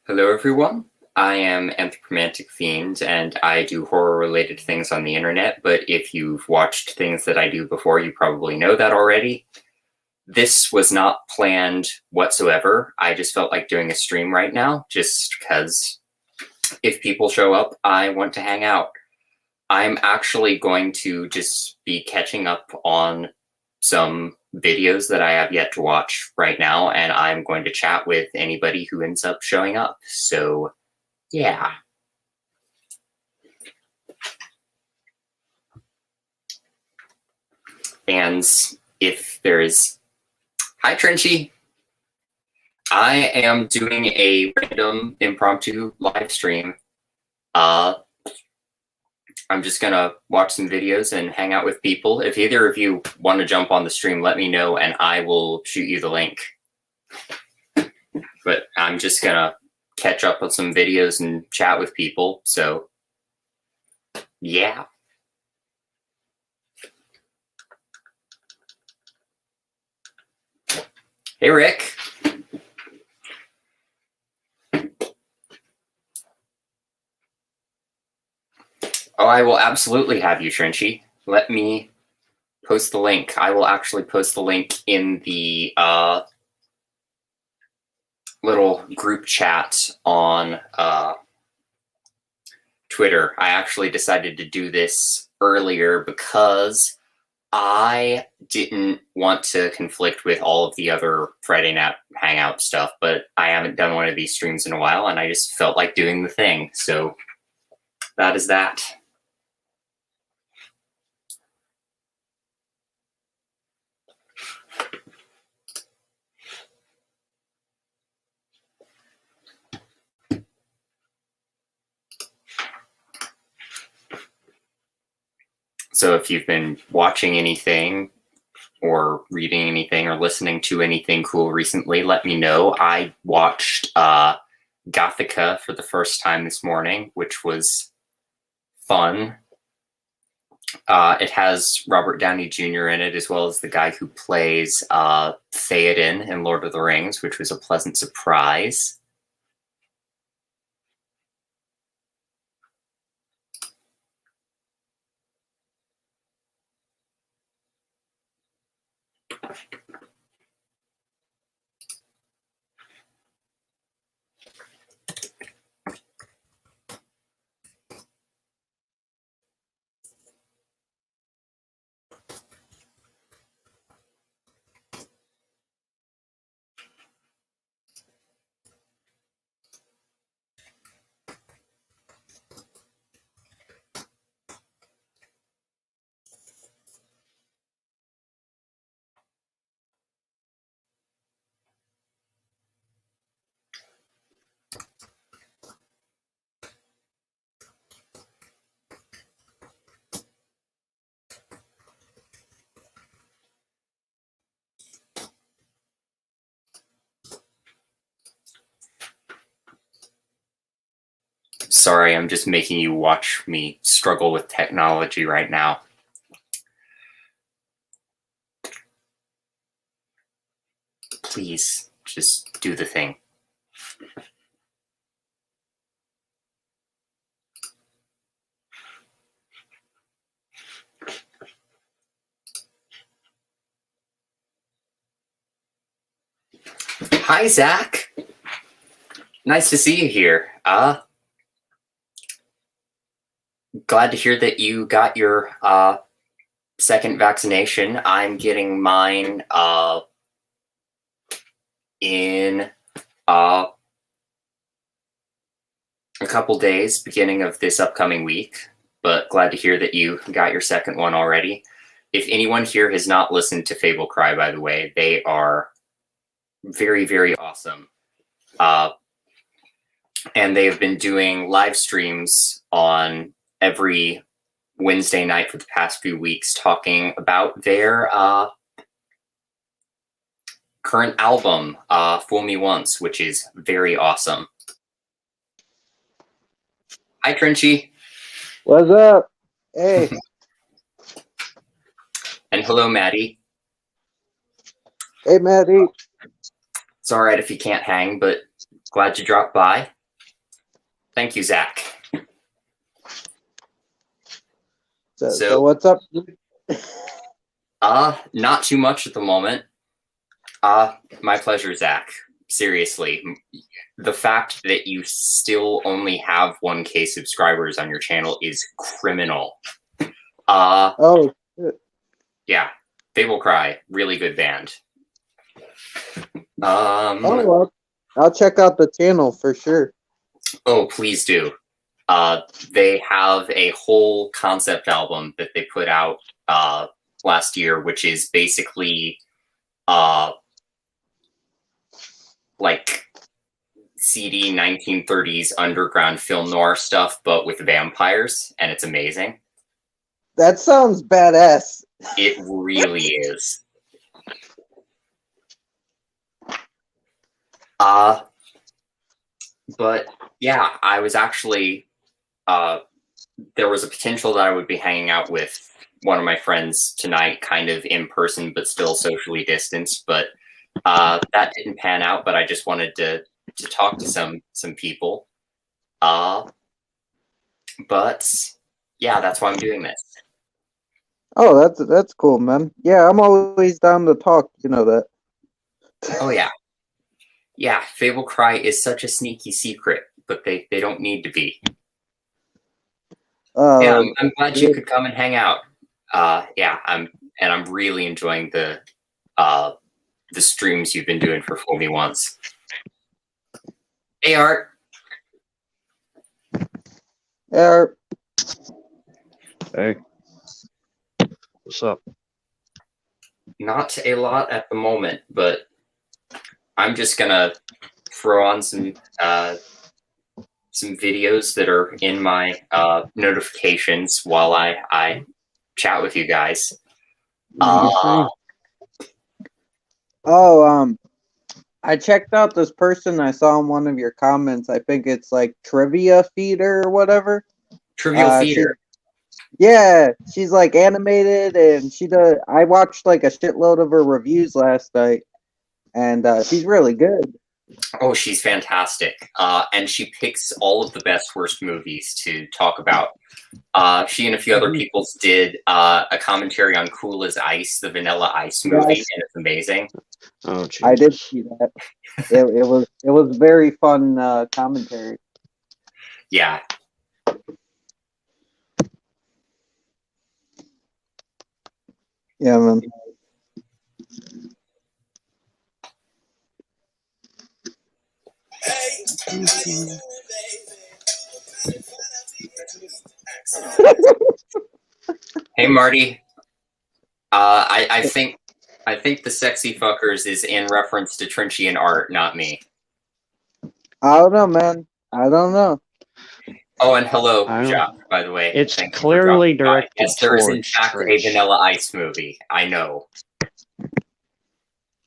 Hello everyone, I am Anthropomantic Fiend and I do horror-related things on the internet, but if you've watched things that I do before, you probably know that already. This was not planned whatsoever. I just felt like doing a stream right now, just because if people show up, I want to hang out. I'm actually going to just be catching up on some videos that I have yet to watch right now, and I'm going to chat with anybody who ends up showing up. So, yeah. And if there's... Hi, Trenchy! I am doing a random impromptu live stream. I'm just gonna watch some videos and hang out with people. If either of you want to jump on the stream, let me know and I will shoot you the link. But I'm just gonna catch up with some videos and chat with people, so yeah. Hey, Rick. Oh, I will absolutely have you, Trenchy. Let me post the link. I will actually post the link in the little group chat on Twitter. I actually decided to do this earlier because I didn't want to conflict with all of the other Friday night Hangout stuff, but I haven't done one of these streams in a while, and I just felt like doing the thing. So that is that. So if you've been watching anything or reading anything or listening to anything cool recently, let me know. I watched Gothica for the first time this morning, which was fun. It has Robert Downey Jr. in it, as well as the guy who plays Theoden in Lord of the Rings, which was a pleasant surprise. Sorry, I'm just making you watch me struggle with technology right now. Please, just do the thing. Hi, Zach. Nice to see you here. Glad to hear that you got your second vaccination. I'm getting mine in a couple days, beginning of this upcoming week, but glad to hear that you got your second one already. If anyone here has not listened to Fable Cry, by the way, they are very, very awesome. And they have been doing live streams on every Wednesday night for the past few weeks talking about their current album, Fool Me Once, which is very awesome. Hi, Trenchy. What's up? Hey. And hello, Maddie. Hey, Maddie. It's all right if you can't hang, but glad you dropped by. Thank you, Zach. So what's up? Not too much at the moment. My pleasure, Zach. Seriously, the fact that you still only have 1K subscribers on your channel is criminal. Oh, shit. Yeah, Fable Cry, really good band. Oh, well, I'll check out the channel for sure. Oh, please do. They have a whole concept album that they put out last year, which is basically like seedy 1930s underground film noir stuff, but with vampires, and it's amazing. That sounds badass. It really is. But yeah, I was actually there was a potential that I would be hanging out with one of my friends tonight, kind of in person, but still socially distanced. But that didn't pan out. But I just wanted to talk to some people. But yeah, that's why I'm doing this. Oh, that's cool, man. Yeah, I'm always down to talk. You know that. Oh yeah, yeah. Fable Cry is such a sneaky secret, but they don't need to be. Yeah, I'm glad you could come and hang out. Yeah, I'm really enjoying the streams you've been doing for Fool Me Once. Hey, Art. Art. Hey. What's up? Not a lot at the moment, but I'm just gonna throw on some videos that are in my notifications while I chat with you guys. I checked out this person I saw in one of your comments. I think it's like Trivia Feeder or whatever. Trivial Feeder. Yeah, she's like animated, and she does. I watched like a shitload of her reviews last night, and she's really good. Oh, she's fantastic. And she picks all of the best worst movies to talk about. She and a few other people did a commentary on Cool as Ice, the Vanilla Ice movie, Yes. and it's amazing. Oh, geez. I did see that. It was very fun commentary. Yeah. Yeah, man. Hey, Marty. I think the sexy fuckers is in reference to Trinchy and Art, not me. I don't know, man. I don't know. Oh, and hello, Josh, by the way. It's Thank you for clearly dropping by. directed Yes, there is in towards fact a Trish. Vanilla Ice movie. I know.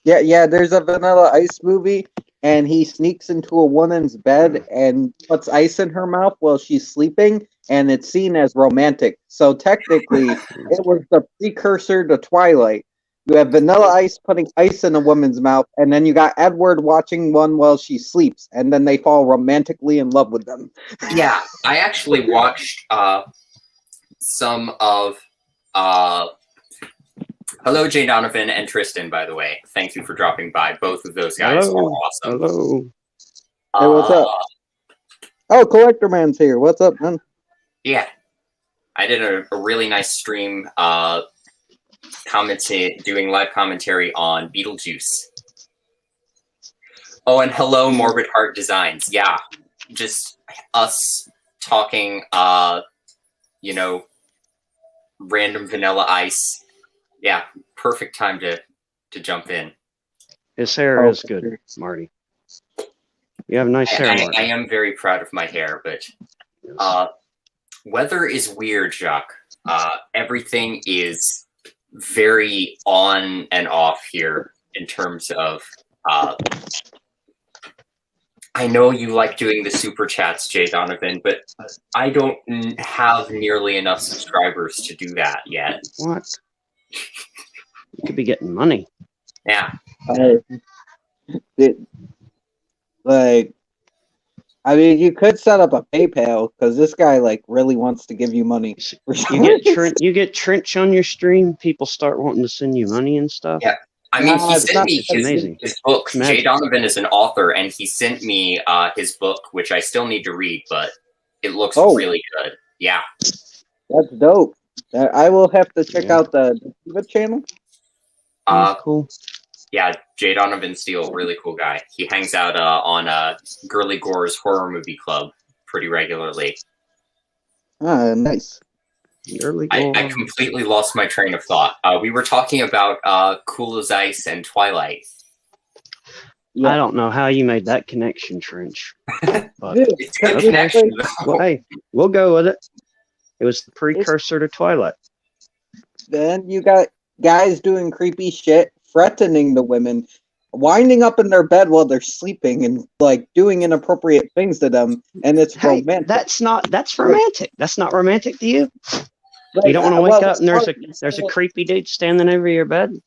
Yeah. There's a Vanilla Ice movie, and he sneaks into a woman's bed and puts ice in her mouth while she's sleeping, and it's seen as romantic. So technically, it was the precursor to Twilight. You have Vanilla Ice putting ice in a woman's mouth, and then you got Edward watching one while she sleeps, and then they fall romantically in love with them. Yeah, I actually watched some of hello, Jay Donovan and Tristan, by the way. Thank you for dropping by. Both of those guys are awesome. Hello. Hey, what's up? Oh, Collector Man's here. What's up, man? Yeah. I did a really nice stream doing live commentary on Beetlejuice. Oh, and hello, Morbid Heart Designs. Yeah, just us talking, you know, random Vanilla Ice. Yeah, perfect time to jump in. His hair is good, Marty. You have nice hair, Marty. I am very proud of my hair, but weather is weird, Jacques. Everything is very on and off here in terms of I know you like doing the super chats, Jay Donovan, but I don't have nearly enough subscribers to do that yet. What? You could be getting money. Yeah. I mean, you could set up a PayPal because this guy like really wants to give you money. You get Trench on your stream. People start wanting to send you money and stuff. Yeah. I mean, he it's sent not- me it's amazing. his book. It's magic. Jay Donovan is an author, and he sent me his book, which I still need to read, but it looks really good. Yeah. That's dope. I will have to check out the YouTube channel. Cool. Yeah, Jay Donovan Steele, really cool guy. He hangs out on Girly Gore's Horror Movie Club pretty regularly. Ah, nice. I completely lost my train of thought. We were talking about Cool as Ice and Twilight. Yeah. I don't know how you made that connection, Trench. But It's a good connection, though. well, hey, we'll go with it. It was the precursor to Twilight. Then you got guys doing creepy shit, threatening the women, winding up in their bed while they're sleeping, and like doing inappropriate things to them. And it's romantic. That's romantic. That's not romantic to you. Like, You don't want to wake up and there's a creepy dude standing over your bed, and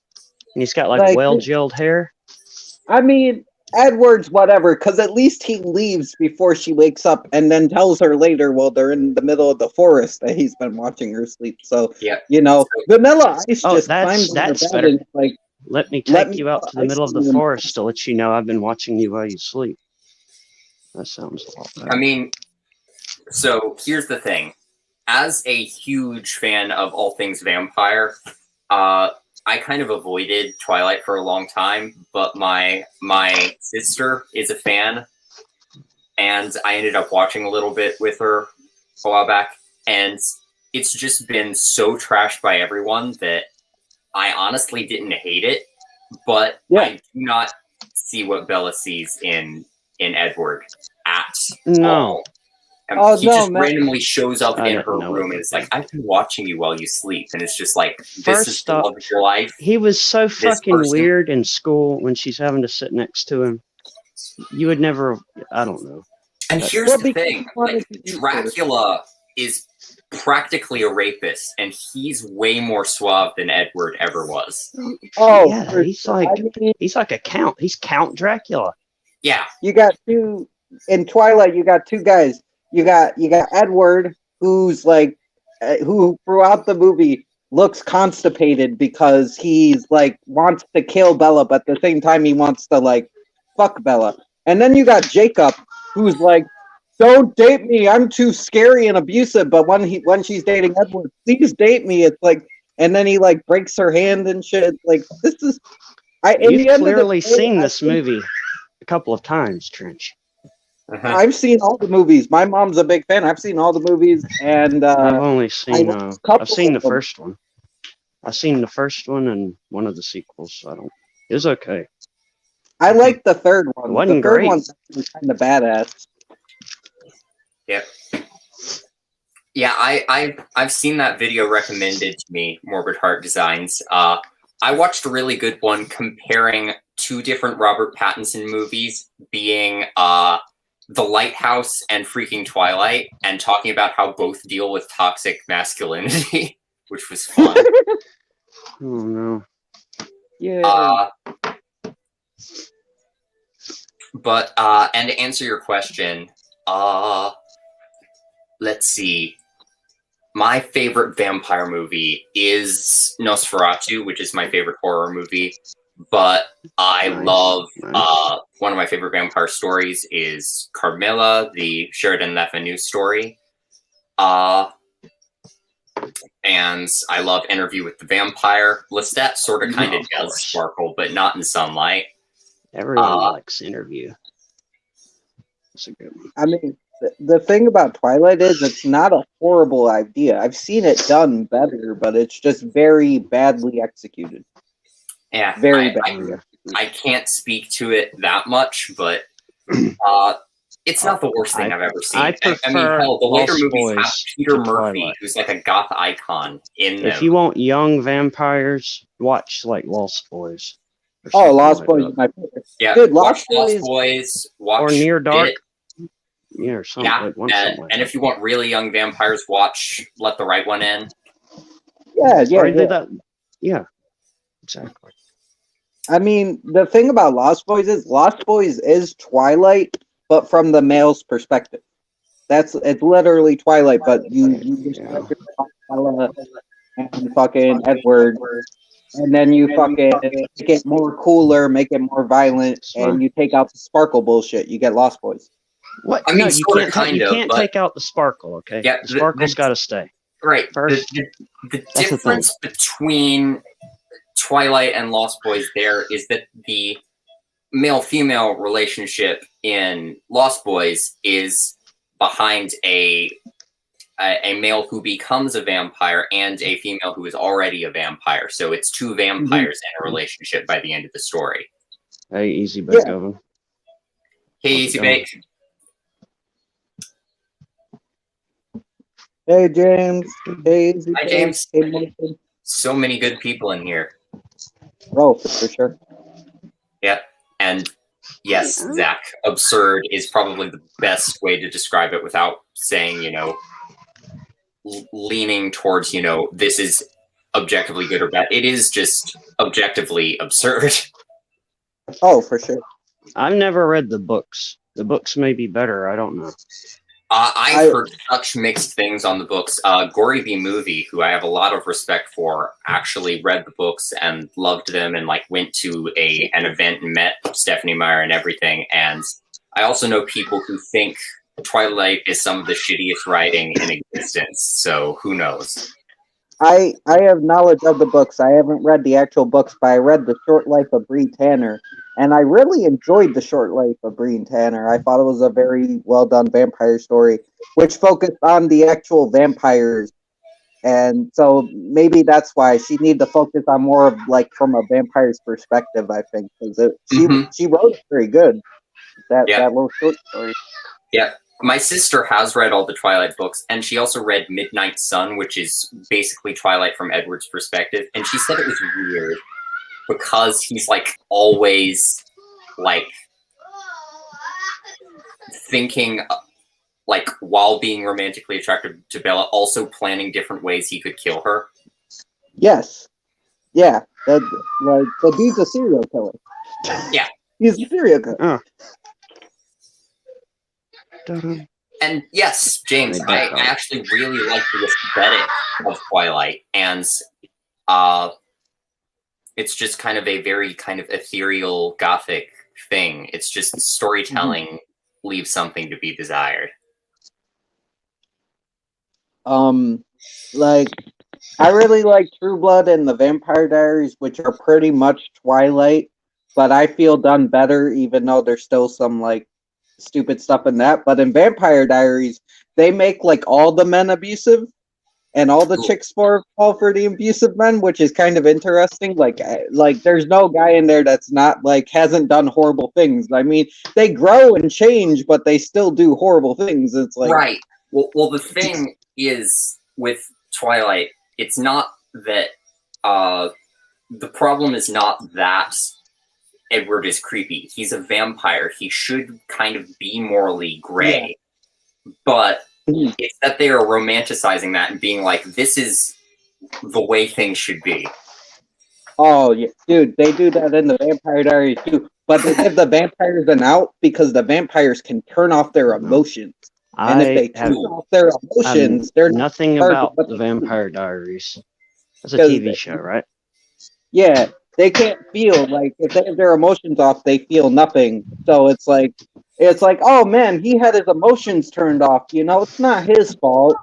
he's got like well-gelled hair. I mean, Edward's whatever, because at least he leaves before she wakes up and then tells her later while they're in the middle of the forest that he's been watching her sleep. So, you know, Vanilla Ice just climbs on her bed and like, let me take you out to the middle of the forest to let you know I've been watching you while you sleep. That sounds a lot better. I mean, so here's the thing. As a huge fan of all things vampire, I kind of avoided Twilight for a long time, but my sister is a fan, and I ended up watching a little bit with her a while back, and it's just been so trashed by everyone that I honestly didn't hate it, but I do not see what Bella sees in Edward at all. He just randomly shows up in her room and it's like, I've been watching you while you sleep. And it's just like, this is the love of your life. He was so fucking weird in school when she's having to sit next to him. You would never, I don't know. And here's the thing. Like, Dracula is practically a rapist, and he's way more suave than Edward ever was. Oh, yeah, he's like a count. He's Count Dracula. Yeah. You got two, in Twilight, you got two guys. You got Edward, who's like, who throughout the movie looks constipated because he's like wants to kill Bella, but at the same time he wants to like fuck Bella. And then you got Jacob, who's like, don't date me, I'm too scary and abusive. But when she's dating Edward, please date me. It's like, and then he like breaks her hand and shit. Like, this is, You've clearly seen this movie a couple of times, Trench. I've seen all the movies. My mom's a big fan. I've seen all the movies, and I've only seen. I've seen the first one. I've seen the first one and one of the sequels. It was okay. I like the third one. It wasn't the third great. one's kind of badass. Yep. Yeah, I've seen that video recommended to me, Morbid Heart Designs. I watched a really good one comparing two different Robert Pattinson movies, being The Lighthouse and freaking Twilight, and talking about how both deal with toxic masculinity, which was fun. Oh no. Yeah. But and to answer your question, let's see. My favorite vampire movie is Nosferatu, which is my favorite horror movie. But I love one of my favorite vampire stories is Carmilla, the Sheridan Le Fanu story. And I love Interview with the Vampire. Lestat sort of kind of does sparkle, but not in sunlight. Everyone likes Interview. That's a good one. I mean, the thing about Twilight is it's not a horrible idea. I've seen it done better, but it's just very badly executed. Yeah, very bad. I can't speak to it that much, but it's not the worst thing I've ever seen. I mean, hell, the later movies have Peter Murphy, who's like a goth icon in them. If you want young vampires, watch like Lost Boys. Oh, Lost Boys is my favorite. Yeah, dude, Lost Boys, or Near Dark. Yeah, or something. Yeah, something like and if you want really young vampires, watch Let the Right One In. Yeah. Yeah, exactly. I mean, the thing about Lost Boys is Twilight but from the male's perspective. It's literally Twilight, but you describe Bella and fucking Edward, and then you fucking make it more cooler, make it more violent, and you take out the sparkle bullshit. You get Lost Boys. What? I mean, no, you can't take out the sparkle, okay? Yeah, the sparkle's got to stay. Right. First, the difference between Twilight and Lost Boys there is that the male-female relationship in Lost Boys is behind a male who becomes a vampire and a female who is already a vampire. So it's two vampires in a relationship by the end of the story. Hey, Easy Bake Oven. Hey, Easy Bake. Hey, James. Hey, Easy Hi, Bake. James. Hey, Nathan. So many good people in here. Oh, for sure. Yep. And yes, Zach, absurd is probably the best way to describe it without saying, leaning towards, this is objectively good or bad. It is just objectively absurd. Oh, for sure. I've never read the books. The books may be better. I don't know. I've heard such mixed things on the books. Gory B Movie, who I have a lot of respect for, actually read the books and loved them and went to an event and met Stephanie Meyer and everything. And I also know people who think Twilight is some of the shittiest writing in existence. So who knows? I have knowledge of the books. I haven't read the actual books, but I read The Short Life of Bree Tanner, and I really enjoyed The Short Life of Bree Tanner. I thought it was a very well done vampire story, which focused on the actual vampires, and so maybe that's why she needed to focus on more of from a vampire's perspective. I think because she wrote it very good. That little short story. Yeah. My sister has read all the Twilight books, and she also read Midnight Sun, which is basically Twilight from Edward's perspective. And she said it was weird because he's always thinking while being romantically attracted to Bella, also planning different ways he could kill her. Yes. Yeah. The dude's a serial killer. Yeah. He's a serial killer. And yes, James, I actually really like the aesthetic of Twilight, and it's just kind of a very kind of ethereal gothic thing. It's just storytelling leaves something to be desired. I really like True Blood and the Vampire Diaries, which are pretty much Twilight, but I feel done better, even though there's still some stupid stuff in that. But in Vampire Diaries, they make all the men abusive and all the chicks fall for the abusive men, which is kind of interesting. There's no guy in there that's not hasn't done horrible things. I mean, they grow and change, but they still do horrible things. It's right. Well, the thing is with Twilight, it's not that the problem is not that Edward is creepy. He's a vampire. He should kind of be morally gray. Yeah. But it's that they are romanticizing that and being this is the way things should be. Oh, yeah. Dude, they do that in the Vampire Diaries too. But they give the vampires an out because the vampires can turn off their emotions. And if they turn off their emotions, they're nothing about the Vampire Diaries. It's a TV show, right? Yeah. They can't feel if they have their emotions off, they feel nothing. So it's oh man, he had his emotions turned off. It's not his fault.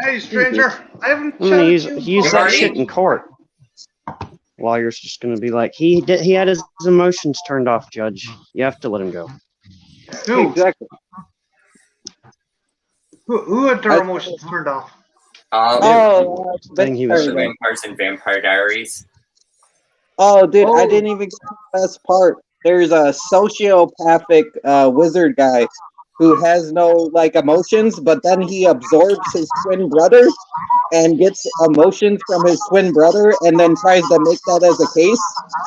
Hey, stranger, I haven't. Use that shit in court. Lawyer's just gonna be he had his emotions turned off, Judge. You have to let him go. Who? Exactly. Who had their emotions turned off? Vampires and Vampire Diaries. Oh, dude, I didn't even get to the best part. There's a sociopathic wizard guy who has no emotions, but then he absorbs his twin brother and gets emotions from his twin brother, and then tries to make that as a case.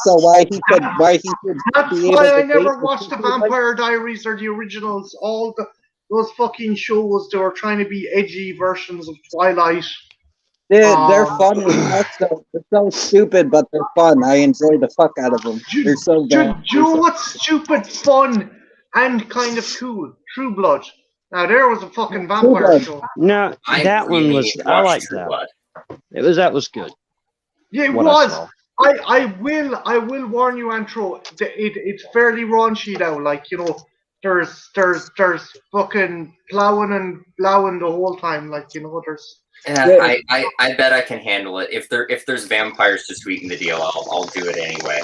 So why he should That's be why able I to never watched the Vampire Diaries or the originals. Those fucking shows, they were trying to be edgy versions of Twilight. They're fun as fuck. They're so stupid, but they're fun. I enjoy the fuck out of them. They're so bad. Do you know what's stupid fun and kind of cool. True Blood. Now there was a fucking True vampire Blood. show. No, I that really one need was. to I watch liked True that. Blood. That was good. Yeah, it What was. I saw. I will warn you, Antro. It's fairly raunchy now. Like, you know, there's fucking plowing and blowing the whole time. Like, you know, there's. Yeah. I bet I can handle it. If there's vampires to sweeten the deal, I'll do it anyway.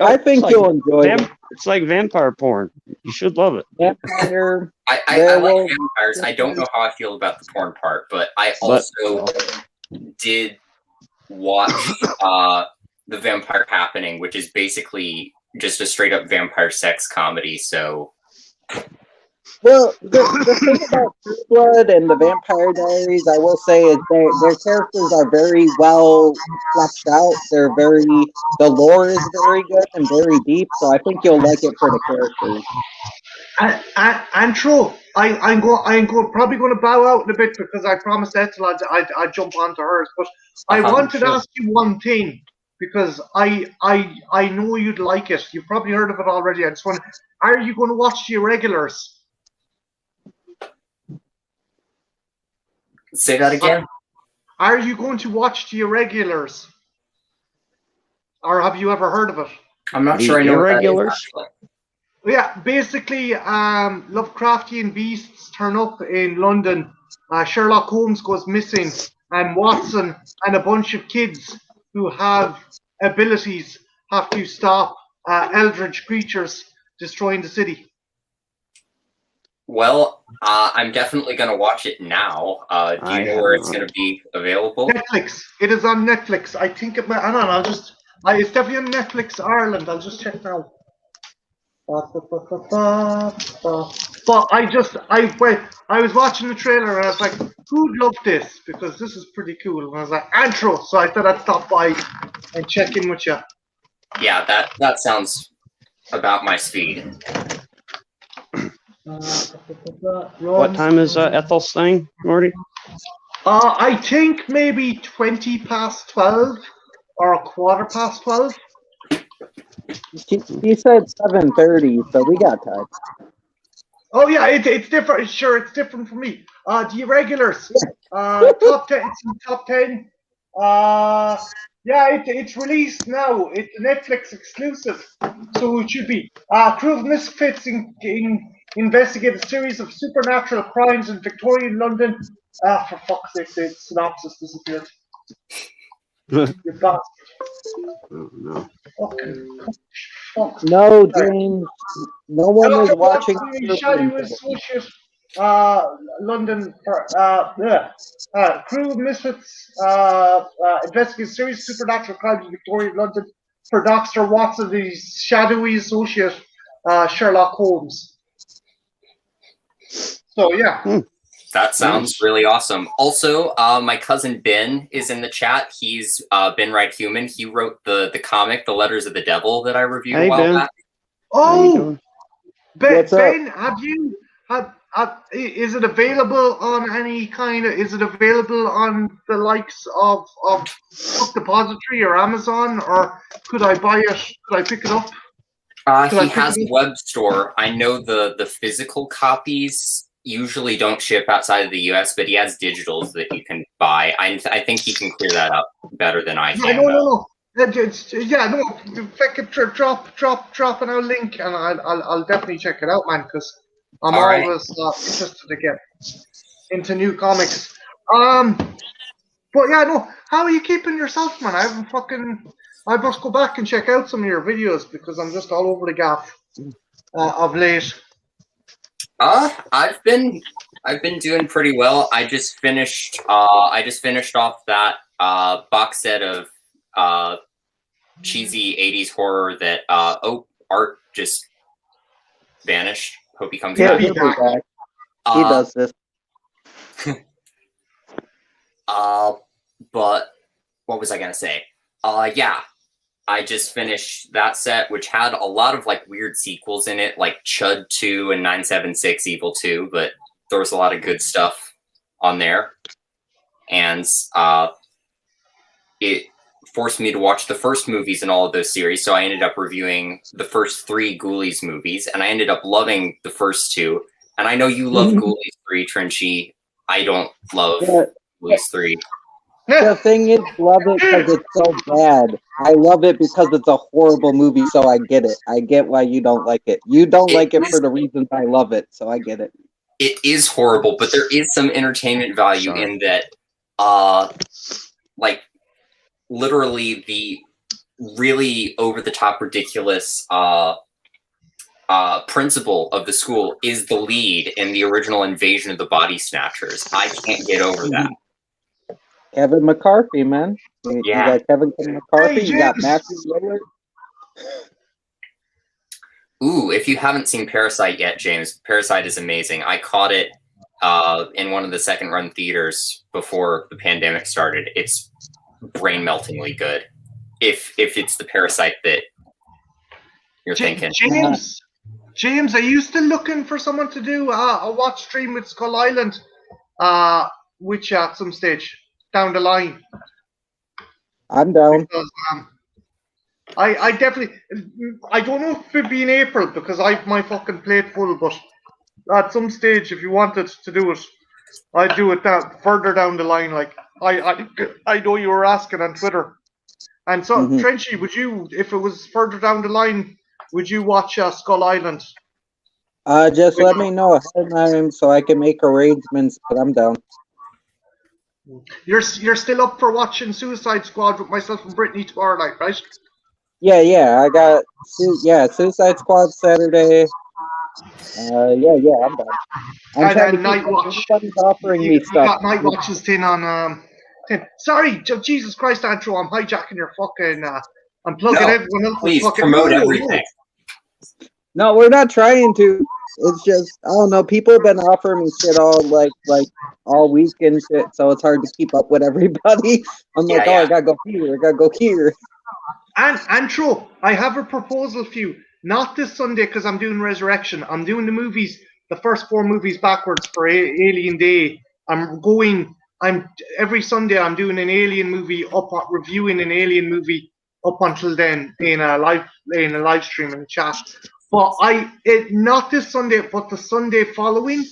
I think it's you'll enjoy it. It's like vampire porn. You should love it. Vampire. I like vampires. I don't know how I feel about the porn part, but I also did watch The Vampire Happening, which is basically just a straight up vampire sex comedy. So, Well, the thing about True Blood and the Vampire Diaries, I will say, is their characters are very well fleshed out. The lore is very good and very deep, so I think you'll like it for the characters. Antro, I'm probably going to bow out in a bit because I promised Ethel I'd jump onto hers. But I wanted to ask you one thing because I know you'd like it. You've probably heard of it already. I just want. Are you going to watch The Irregulars? say that again. Are you going to watch The Irregulars? Or have you ever heard of it? I'm not The sure I know Irregulars? what that is, Yeah, basically, Lovecraftian beasts turn up in London. Sherlock Holmes goes missing, and Watson and a bunch of kids who have abilities have to stop eldritch creatures destroying the city. Well, I'm definitely going to watch it now. Do you know where it's going to be available? Netflix. It is on Netflix. I think it might. I don't know. It's definitely on Netflix Ireland. I'll just check now. But I was watching the trailer and I was like, who'd love this? Because this is pretty cool. And I was like, Antro. So I thought I'd stop by and check in with you. Yeah, that sounds about my speed. What time is Ethel's thing, Morty? I think maybe 20 past 12 or a quarter past 12. He said 7:30, so we got time. Oh yeah, it's different. Sure, it's different for me. The Irregulars, top 10. It's in top 10. Yeah, it's released now. It's a Netflix exclusive, so it should be. Crew of misfits investigate a series of supernatural crimes in Victorian London. For fuck's sake, the synopsis disappeared. You bastard. Oh, no. Fucking fuck. No, James. No one is watching. Shadow Associate, London. Crew of misfits investigate serious supernatural crimes in Victorian London for Dr. Watson, the shadowy associate Sherlock Holmes. So yeah. That sounds really awesome. Also, my cousin Ben is in the chat. He's Ben Right Human. He wrote the comic, The Letters of the Devil, that I reviewed a while back. Oh, Ben, What's up? is it available on any kind of? Is it available on the likes of Book Depository or Amazon, or could I buy it? Could I pick it up? He has a web store. I know the physical copies usually don't ship outside of the US, but he has digitals that you can buy. I think he can clear that up better than I can. No. If I could drop in a link, and I'll definitely check it out, man, because I'm always interested to get into new comics. But yeah, no. How are you keeping yourself, man? I must go back and check out some of your videos because I'm just all over the gaff of late. I've been doing pretty well. I just finished off that box set of cheesy 80s horror that Art just vanished. Hope he comes Yeah, back. he'll be back. He does this. But what was I gonna say? Yeah. I just finished that set, which had a lot of like weird sequels in it, like Chud 2 and 976 Evil 2, but there was a lot of good stuff on there. And it forced me to watch the first movies in all of those series, so I ended up reviewing the first 3 Ghoulies movies, and I ended up loving the first 2. And I know you love Ghoulies 3, Trenchy. I don't love Ghoulies 3. The thing is, love it because it's so bad. I love it because it's a horrible movie, so I get it. I get why you don't like it. You don't like it for the reasons I love it, so I get it. It is horrible, but there is some entertainment value in that, like, literally the really over-the-top ridiculous principal of the school is the lead in the original Invasion of the Body Snatchers. I can't get over that. Kevin McCarthy, man. You got Kevin McCarthy, you got Matthew Lillard. Ooh, if you haven't seen Parasite yet, James, Parasite is amazing. I caught it in one of the second-run theaters before the pandemic started. It's brain-meltingly good. If it's the Parasite that you're thinking. James, are you still looking for someone to do a watch stream with Skull Island with you at some stage down the line? I'm down. Because, I definitely, I don't know if it'd be in April because I've my fucking plate full, but at some stage, if you wanted to do it, I'd do it further down the line. Like I know you were asking on Twitter, and so Trenchy, would you, if it was further down the line, would you watch Skull Island? Just let me know ahead of time so I can make arrangements, but I'm down. You're still up for watching Suicide Squad with myself and Brittany tomorrow night, right? Yeah, I got Suicide Squad Saturday. I'm done. I'm trying to Night Watch. Everybody's offering me stuff. Got Night Watches 10 on 10. Sorry, Jesus Christ, Andrew, I'm hijacking your fucking. I'm plugging everyone else. Please promote everything. No, we're not trying to. It's just I don't know. People have been offering me shit all like all week and shit, so it's hard to keep up with everybody. I'm like, I gotta go here. I gotta go here. And true, I have a proposal for you. Not this Sunday because I'm doing Resurrection. I'm doing the movies, the first 4 movies backwards for Alien Day. Every Sunday I'm doing an Alien movie reviewing an Alien movie up until then in a live stream and chat. But not this Sunday, but the Sunday following.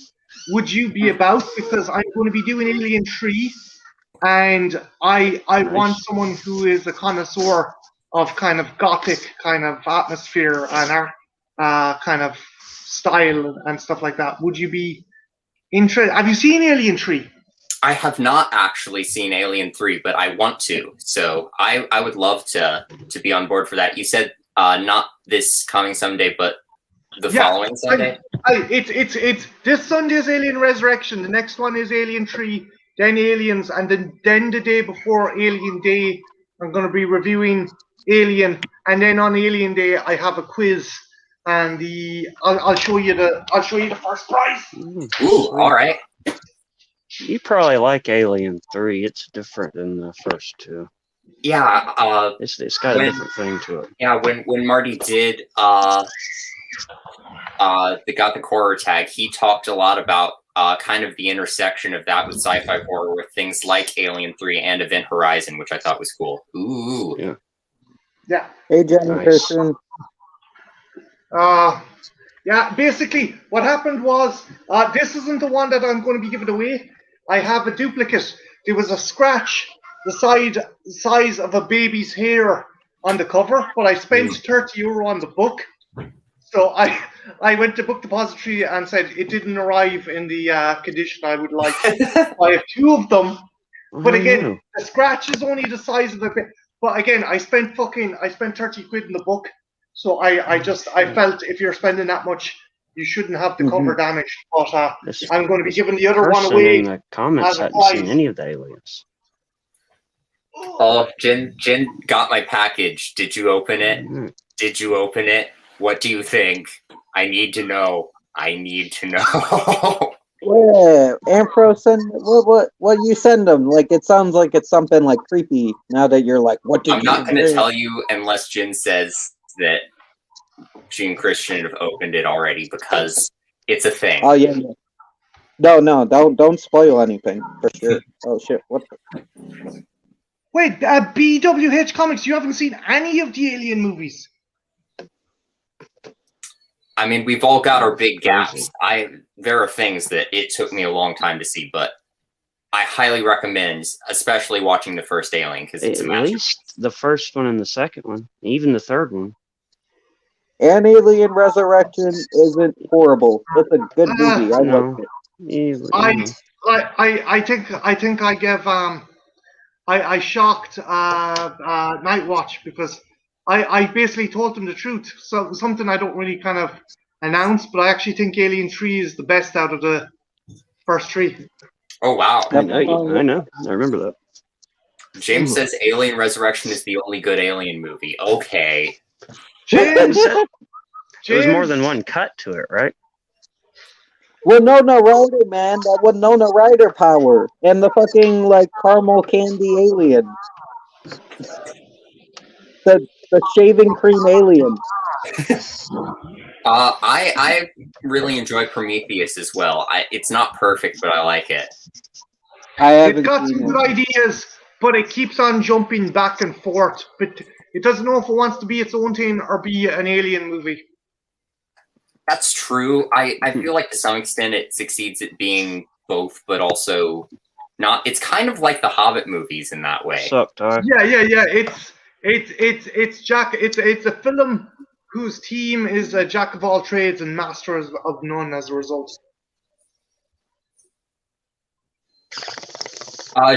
Would you be about? Because I'm going to be doing Alien 3, and I want someone who is a connoisseur of kind of gothic kind of atmosphere and art, kind of style and stuff like that. Would you be interested? Have you seen Alien 3? I have not actually seen Alien 3, but I want to. So I would love to be on board for that. You said not this coming Sunday, but the following Sunday? It's this Sunday is Alien Resurrection. The next one is Alien 3, then Aliens, and then the day before Alien Day, I'm going to be reviewing Alien, and then on Alien Day I have a quiz, and I'll show you the first prize. Ooh, all right. You probably like Alien 3. It's different than the first 2. Yeah, it's got a different thing to it. Yeah, when Marty did the Gothic horror tag, he talked a lot about kind of the intersection of that with sci-fi horror with things like Alien 3 and Event Horizon, which I thought was cool. Ooh. Yeah. Hey, Jen, Christian. Basically, what happened was, this isn't the one that I'm going to be giving away. I have a duplicate. There was a scratch the size of a baby's hair on the cover, but I spent €30 on the book. So I went to Book Depository and said it didn't arrive in the condition I would like. I have 2 of them. But again, the scratch is only the size of the bit. But again, I spent 30 quid in the book. So I felt if you're spending that much, you shouldn't have the cover damaged. But I'm going to be giving the other one away. In the comments hadn't seen any of the aliens. Oh, Jen got my package. Did you open it? Did you open it? What do you think? I need to know. Yeah, Ampro, send what you send them? Like it sounds like it's something like creepy. Now that you're like, what did I'm not going to tell you unless Jen says that she and Christian have opened it already because it's a thing. Oh yeah. No, don't spoil anything for sure. Oh shit! What? Wait, BWH Comics, you haven't seen any of the Alien movies? I mean, we've all got our big gaps. There are things that it took me a long time to see, but I highly recommend, especially watching the first Alien, because it's At least the first one and the second one, even the third one. And Alien Resurrection isn't horrible. It's a good movie. I liked it. I think I gave I shocked Nightwatch because I basically told them the truth. So something I don't really kind of announce, but I actually think Alien 3 is the best out of the first three. Oh wow! I know. I remember that. James says Alien Resurrection is the only good Alien movie. Okay. James, There's more than one cut to it, right? Winona Ryder, man. That Winona Ryder power. And the fucking, like, caramel candy alien. The shaving cream alien. I really enjoy Prometheus as well. It's not perfect, but I like it. It's got some good ideas, but it keeps on jumping back and forth. But it doesn't know if it wants to be its own thing or be an alien movie. That's true. I feel like to some extent it succeeds at being both, but also not. It's kind of like the Hobbit movies in that way. Suck, Ty. Yeah. It's Jack. It's a film whose team is a jack of all trades and master of none as a result.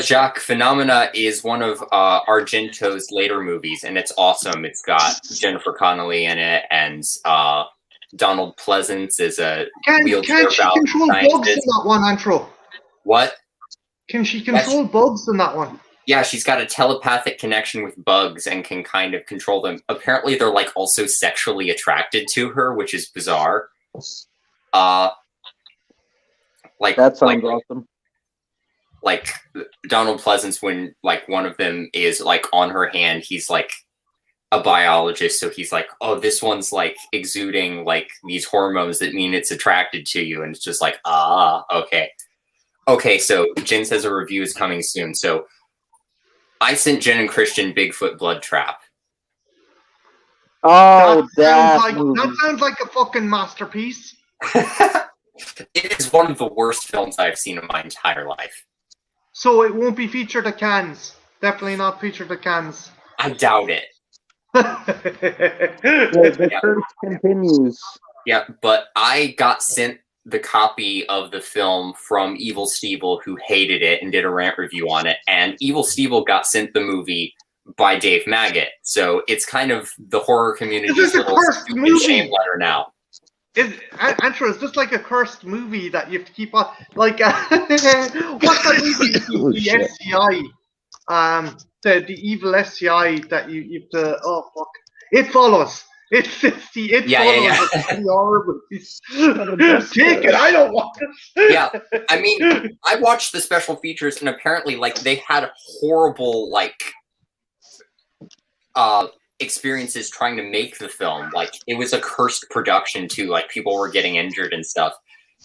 Jacques, Phenomena is one of Argento's later movies, and it's awesome. It's got Jennifer Connelly in it, and Donald Pleasance is a wheelchair Can she control bugs in that one, Antro? What? Can she control bugs in that one? Yeah, she's got a telepathic connection with bugs and can kind of control them. Apparently, they're like also sexually attracted to her, which is bizarre. That sounds awesome. Like Donald Pleasance, when like one of them is like on her hand, he's like a biologist, so he's like, oh, this one's like exuding like these hormones that mean it's attracted to you, and it's just like, okay. So Jen says a review is coming soon. So I sent Jen and Christian Bigfoot Blood Trap. Oh, that sounds like a fucking masterpiece. It is one of the worst films I've seen in my entire life. So it won't be featured at Cannes. Definitely not featured at Cannes. I doubt it. The curse continues. Yeah, but I got sent the copy of the film from Evil Stevel, who hated it and did a rant review on it, and Evil Stevel got sent the movie by Dave Maggot. So it's kind of the horror community's little stupid shame letter now. Andrew, is this like a cursed movie that you have to keep on? Like, what's that movie? The SCI, the evil SCI that you have to. Oh fuck! It follows. It follows. The horror movies. Take it. I don't want it. Yeah, I mean, I watched the special features, and apparently, like, they had horrible experiences trying to make the film. Like, it was a cursed production too. Like, people were getting injured and stuff.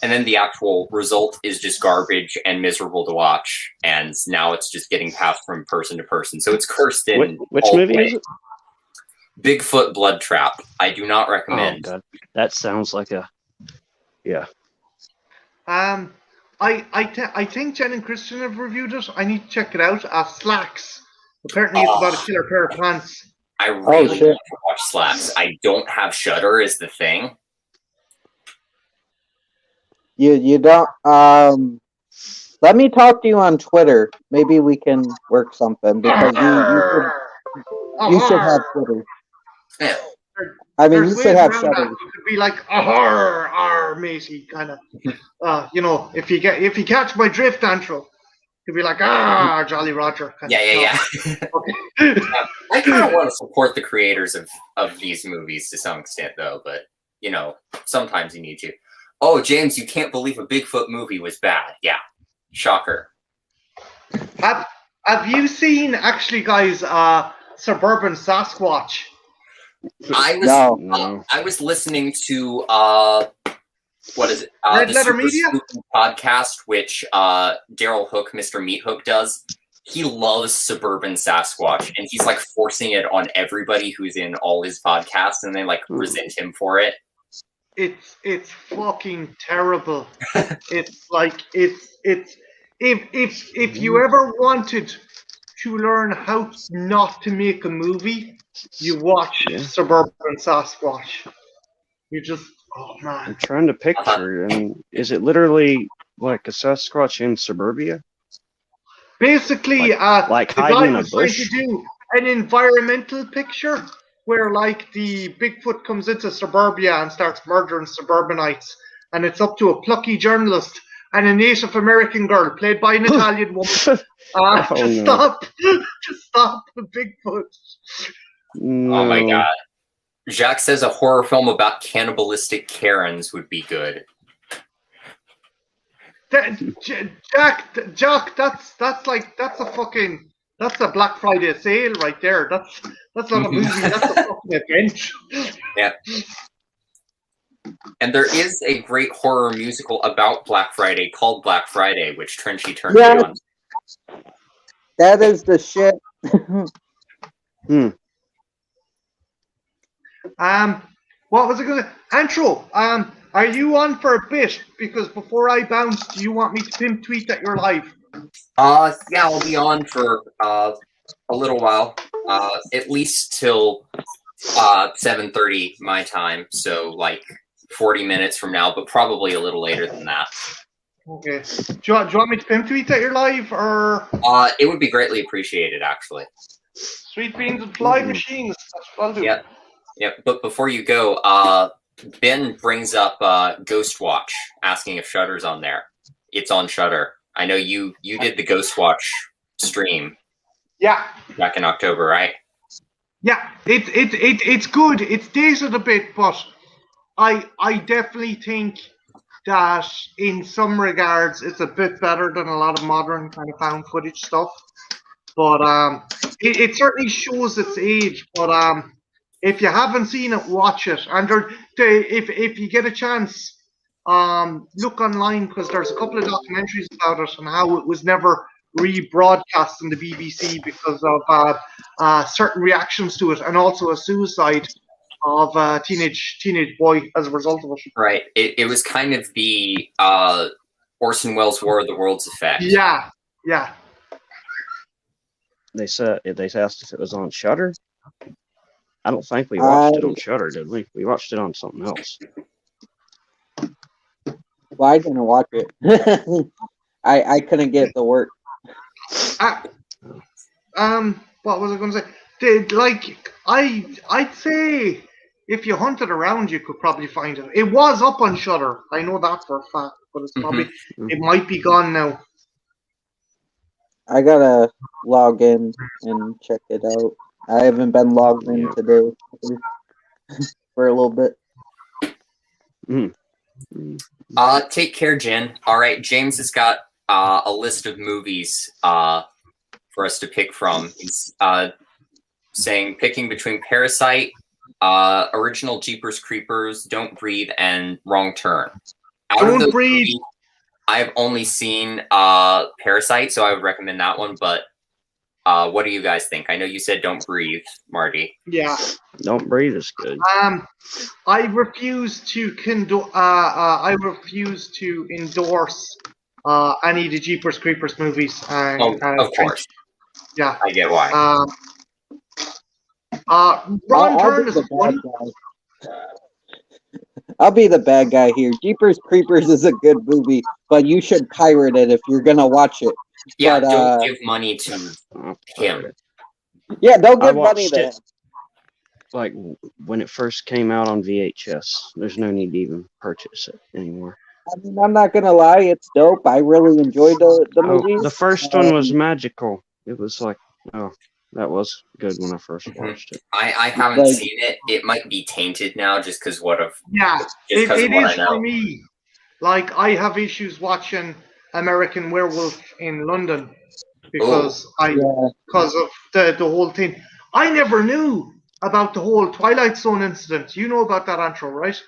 And then the actual result is just garbage and miserable to watch. And now it's just getting passed from person to person. So it's cursed in. Which movie is it? Bigfoot Blood Trap. I do not recommend. Oh, God. That sounds like a. Yeah. I think Jen and Christian have reviewed it. I need to check it out. Slacks. Apparently, it's about a killer pair of pants. I really want to watch Slacks. I don't have Shudder is the thing. You don't. Let me talk to you on Twitter. Maybe we can work something because you should have Twitter. Yeah. I mean, you should have Shudder. You could be like arr, matey, kind of. If you catch my drift, Antro. You'd be like, Jolly Roger. Yeah. Okay. I kind of want to support the creators of these movies to some extent, though. But, sometimes you need to. Oh, James, you can't believe a Bigfoot movie was bad. Yeah. Shocker. Have you seen, actually, guys, Suburban Sasquatch? I was listening to... what is it? Red the Letter Super Media Spooky podcast, which Daryl Hook, Mr. Meat Hook, does. he loves Suburban Sasquatch, and he's like forcing it on everybody who's in all his podcasts, and they like resent him for it. It's fucking terrible. It's like if you ever wanted to learn how not to make a movie, you watch Suburban Sasquatch. You just man. I'm trying to picture, and is it literally like a Sasquatch in suburbia? Basically, like the hiding guy in a was trying bush? to do an environmental picture where, like, the Bigfoot comes into suburbia and starts murdering suburbanites, and it's up to a plucky journalist and a Native American girl played by an Italian woman stop the Bigfoot. No. Oh my god. Jacques says a horror film about cannibalistic Karens would be good. Jack, that's a Black Friday sale right there. That's not a movie. That's a fucking event. Yeah. And there is a great horror musical about Black Friday called Black Friday, which Trenchy turned me on. That is the shit. What was it gonna? Antro, are you on for a bit? Because before I bounce, do you want me to pimp tweet that you're live? Yeah, I'll be on for a little while. At least till 7:30 my time, so like 40 minutes from now, but probably a little later than that. Okay. Do you want me to pimp tweet that you're live, or? It would be greatly appreciated, actually. Sweet beans and flying machines. That's what I'll do. Yep. Yep. But before you go, Ben brings up Ghostwatch, asking if Shudder's on there. It's on Shudder. I know you did the Ghostwatch stream. Yeah. Back in October, right? Yeah. It's good. It's dated a bit, but I definitely think that in some regards it's a bit better than a lot of modern kind of found footage stuff. But it certainly shows its age. But if you haven't seen it, watch it. And if you get a chance, look online, because there's a couple of documentaries about it and how it was never rebroadcast on the BBC because of certain reactions to it, and also a suicide of a teenage boy as a result of it. Right. It was kind of the Orson Welles' War of the Worlds effect. Yeah. Yeah. They asked if it was on Shudder. I don't think we watched it on Shudder, did we? We watched it on something else. Well, I didn't watch it. I couldn't get it to work. What was I going to say? I'd say if you hunted around, you could probably find it. It was up on Shudder. I know that for a fact, but it's probably it might be gone now. I gotta log in and check it out. I haven't been logged in today for a little bit. Take care, Jen. All right, James has got a list of movies for us to pick from. He's saying picking between Parasite, original Jeepers Creepers, Don't Breathe, and Wrong Turn. Don't Breathe. Movies, I've only seen Parasite, so I would recommend that one. But what do you guys think? I know you said Don't Breathe, Marty. Yeah. Don't Breathe is good. I refuse to endorse any of the Jeepers Creepers movies. Of course. Yeah. I get why. Wrong Turn is one. I'll be the bad guy here. Jeepers Creepers is a good movie, but you should pirate it if you're gonna watch it. Yeah, but, don't give money to him. Yeah, don't give money to him. Like when it first came out on VHS. There's no need to even purchase it anymore. I mean, I'm not gonna lie, it's dope. I really enjoyed the movie. The first one was magical. It was like, that was good when I first watched it. I haven't seen it. It might be tainted now just because what of... Yeah, it is for me. Like, I have issues watching American Werewolf in London because of the whole thing. I never knew about the whole Twilight Zone incident. You know about that, Antro, right?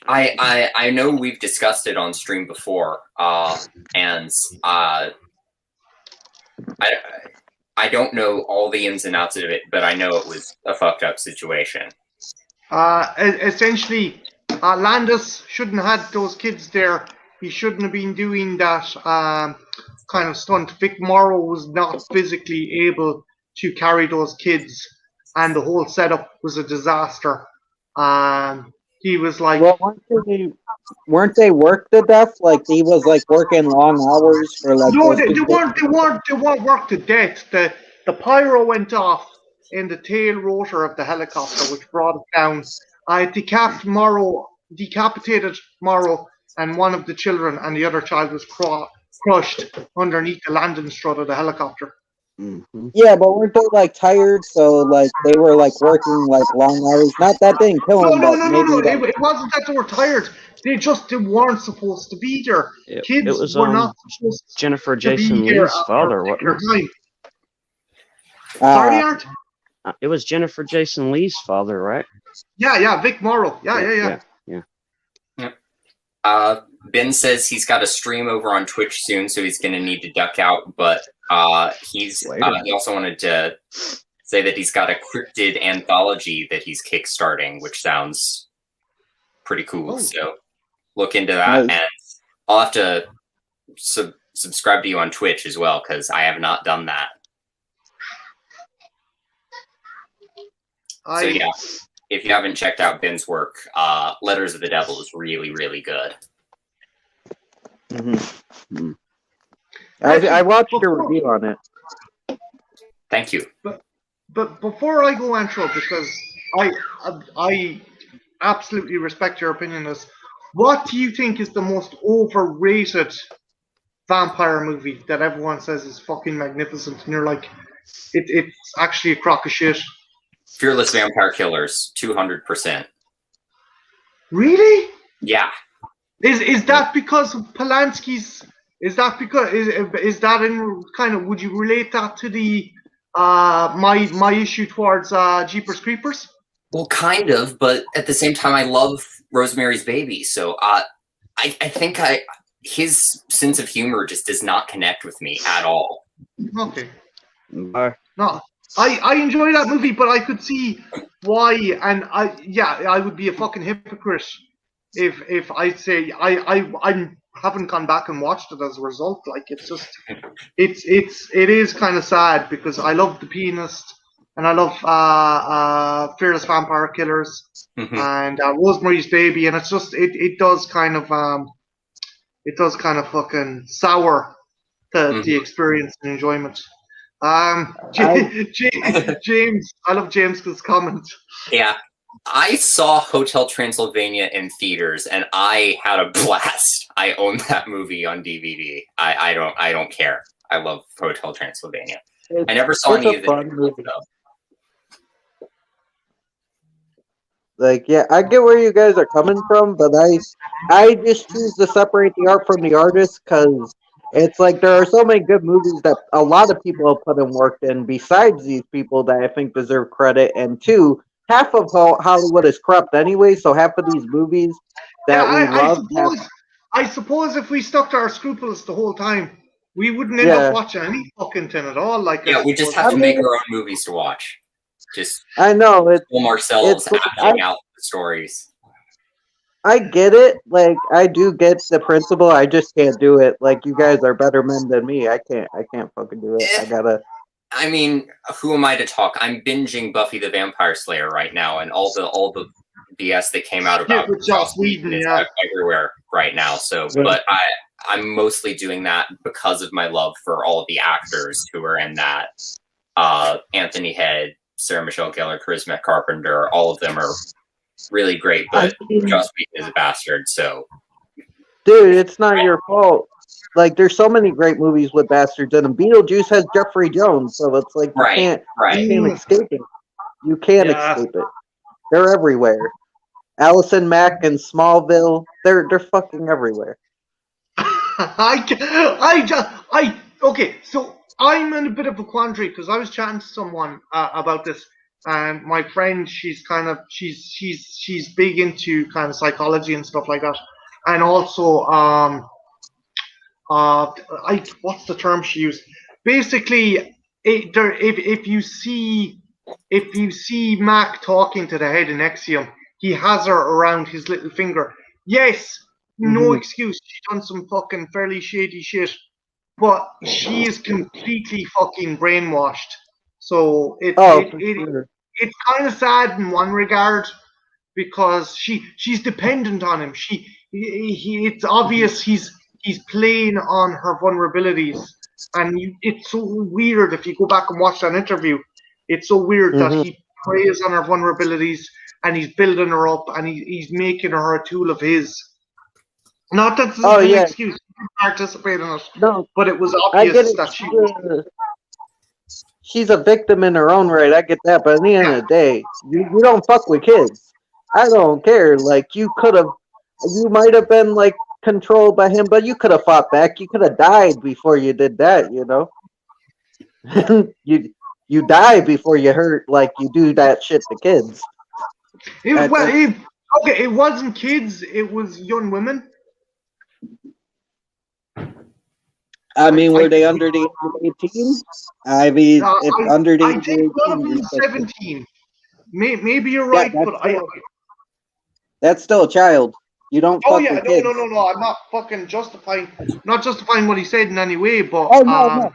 I know we've discussed it on stream before, and I don't know all the ins and outs of it, but I know it was a fucked up situation. Essentially, Landis shouldn't have had those kids there. He shouldn't have been doing that kind of stunt. Vic Morrow was not physically able to carry those kids, and the whole setup was a disaster. He was like, well, weren't they worked to death? Like he was like working long hours for like. no, they weren't worked to death. The pyro went off in the tail rotor of the helicopter, which brought it down. It decapitated Morrow and one of the children, and the other child was crushed underneath the landing strut of the helicopter. Mm-hmm. Yeah, but weren't they like tired? So like they were like working like long hours. Not that didn't kill them. No. Maybe It wasn't that they were tired. They weren't supposed to be there. Kids it was were not supposed Jennifer to Jason be there Leigh's father. What? Sorry, Art? It was Jennifer Jason Leigh's father, right? Yeah, Vic Morrow. Yeah. Ben says he's got a stream over on Twitch soon, so he's going to need to duck out. But he also wanted to say that he's got a cryptid anthology that he's kickstarting, which sounds pretty cool. So look into that, and I'll have to subscribe to you on Twitch as well because I have not done that. So yeah, if you haven't checked out Ben's work, Letters of the Devil is really, really good. Mm-hmm. I watched your review on it. Thank you. But before I go, Antro, because I absolutely respect your opinion on this, what do you think is the most overrated vampire movie that everyone says is fucking magnificent, and you're like, it's actually a crock of shit? Fearless Vampire Killers, 200%. Really? Yeah. Is that because of Polanski's? Is that in kind of? Would you relate that to the my issue towards Jeepers Creepers? Well, kind of, but at the same time, I love Rosemary's Baby, so I think his sense of humor just does not connect with me at all. Okay. No. I enjoy that movie, but I could see why, and I would be a fucking hypocrite if I say I haven't gone back and watched it as a result. Like it is kind of sad because I love The Pianist and I love Fearless Vampire Killers and Rosemary's Baby, and it's just it does kind of fucking sour the experience and enjoyment. James, I love James's comment. Yeah, I saw Hotel Transylvania in theaters, and I had a blast. I own that movie on DVD. I don't care. I love Hotel Transylvania. I never saw any of the movie though. Like, yeah, I get where you guys are coming from, but I just choose to separate the art from the artist because it's like there are so many good movies that a lot of people have put in work in besides these people that I think deserve credit. And two, half of Hollywood is corrupt anyway, so half of these movies that we love. I suppose if we stuck to our scruples the whole time, we wouldn't end up watching any fucking thing at all. Like, we just have to make our own movies to watch. Just I know it's film ourselves acting out the stories. I get it. Like, I do get the principle. I just can't do it. Like, you guys are better men than me. I can't fucking do it. I mean, who am I to talk? I'm binging Buffy the Vampire Slayer right now, and all the BS that came out about Joss Whedon is everywhere right now. So, but I'm mostly doing that because of my love for all of the actors who are in that. Anthony Head, Sarah Michelle Gellar, Charisma Carpenter, all of them are really great, but Joss Whedon is a bastard, so. Dude, it's not your fault. Like, there's so many great movies with bastards in them. Beetlejuice has Jeffrey Jones, so it's like you can't escape it. You can't escape it. They're everywhere. Allison Mack and Smallville, they're fucking everywhere. Okay, so I'm in a bit of a quandary because I was chatting to someone about this. And my friend, she's big into kind of psychology and stuff like that, and also what's the term she used? basically, if you see Mac talking to the head of Nexium, he has her around his little finger. Yes, no excuse. She's done some fucking fairly shady shit, but she is completely fucking brainwashed. So it's kind of sad in one regard because she's dependent on him. It's obvious he's playing on her vulnerabilities, and it's so weird if you go back and watch that interview. It's so weird that he preys on her vulnerabilities and he's building her up and he's making her a tool of his. Not that this is an excuse to participate in it, but it was obvious that she's a victim in her own right. I get that, but at the end of the day, you don't fuck with kids. I don't care. Like you might have been like controlled by him, but you could have fought back. You could have died before you did that. You know, you die before you hurt like you do that shit to kids. It wasn't kids. It was young women. I mean, were they under the age of 18? I mean, if under the age of 18, one of them was 17. Maybe you're right, but that's still a child. You don't. No. I'm not fucking justifying what he said in any way, but. No.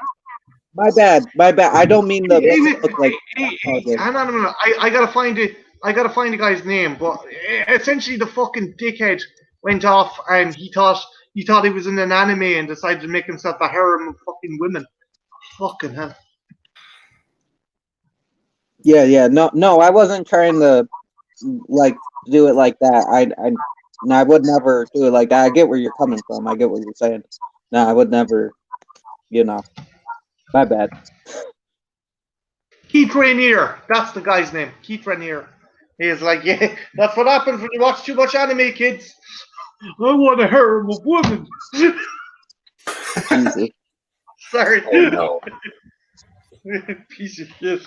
My bad. I don't mean the look like. Hang on a minute. I gotta find it. I gotta find the guy's name, but essentially the fucking dickhead went off and he thought he was in an anime and decided to make himself a harem of fucking women. Fucking hell. Yeah. No, I wasn't trying to like do it like that. I would never do it like that. I get where you're coming from. I get what you're saying. No, I would never. My bad. Keith Rainier. That's the guy's name. Keith Rainier. He is like, yeah, that's what happens when you watch too much anime, kids. I want a harem of women. Easy. Sorry. Oh, no. Piece of shit.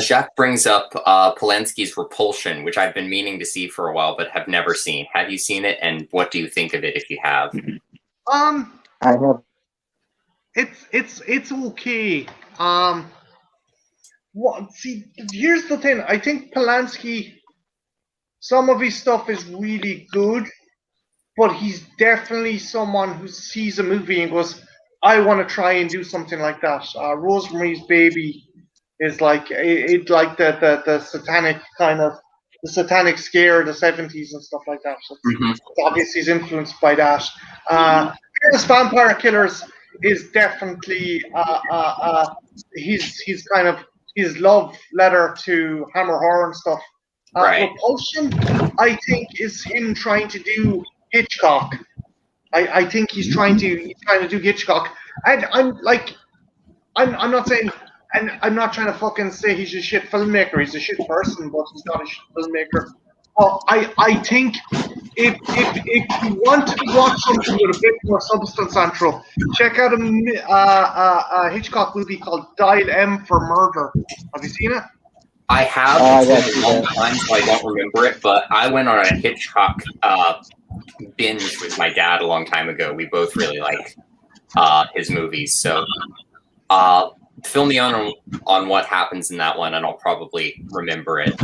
Jacques brings up Polanski's Repulsion, which I've been meaning to see for a while, but have never seen. Have you seen it, and what do you think of it if you have? I have. It's okay. See, here's the thing. I think Polanski, some of his stuff is really good, but he's definitely someone who sees a movie and goes, "I want to try and do something like that." Rosemary's Baby is like the satanic kind of the satanic scare of the 70s and stuff like that. So obviously he's influenced by that. Fearless Vampire Killers is definitely his kind of his love letter to Hammer Horror and stuff. Right. Repulsion, I think, is him trying to do Hitchcock. I think he's trying to do Hitchcock. And I'm not saying, and I'm not trying to fucking say he's a shit filmmaker. He's a shit person, but he's not a shit filmmaker. But I think if you want to watch something with a bit more substance, Andrew, check out a Hitchcock movie called Dial M for Murder. Have you seen it? I have. It's been a long time, so I don't remember it. But I went on a Hitchcock binge with my dad a long time ago. We both really like his movies. So fill me on what happens in that one, and I'll probably remember it.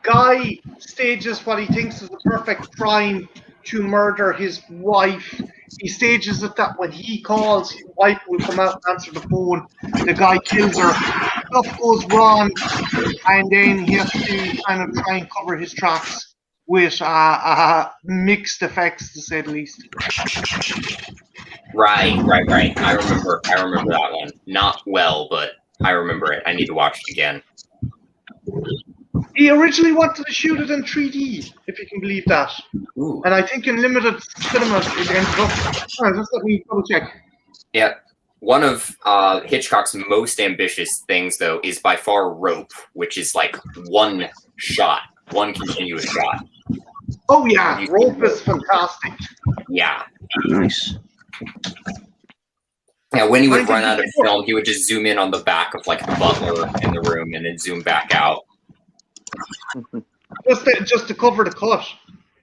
Guy stages what he thinks is the perfect crime to murder his wife. He stages it that when he calls, his wife will come out and answer the phone. The guy kills her. Stuff goes wrong, and then he has to kind of try and cover his tracks with mixed effects, to say the least. Right. I remember that one. Not well, but I remember it. I need to watch it again. He originally wanted to shoot it in 3D, if you can believe that. Ooh. And I think in limited cinemas it ended up. Just let me double check. Yeah. One of Hitchcock's most ambitious things, though, is by far Rope, which is like one continuous shot. Oh, yeah. Rope is fantastic. Yeah. Nice. Yeah, when he would run out of film, he would just zoom in on the back of like the butler in the room and then zoom back out. just to cover the cut.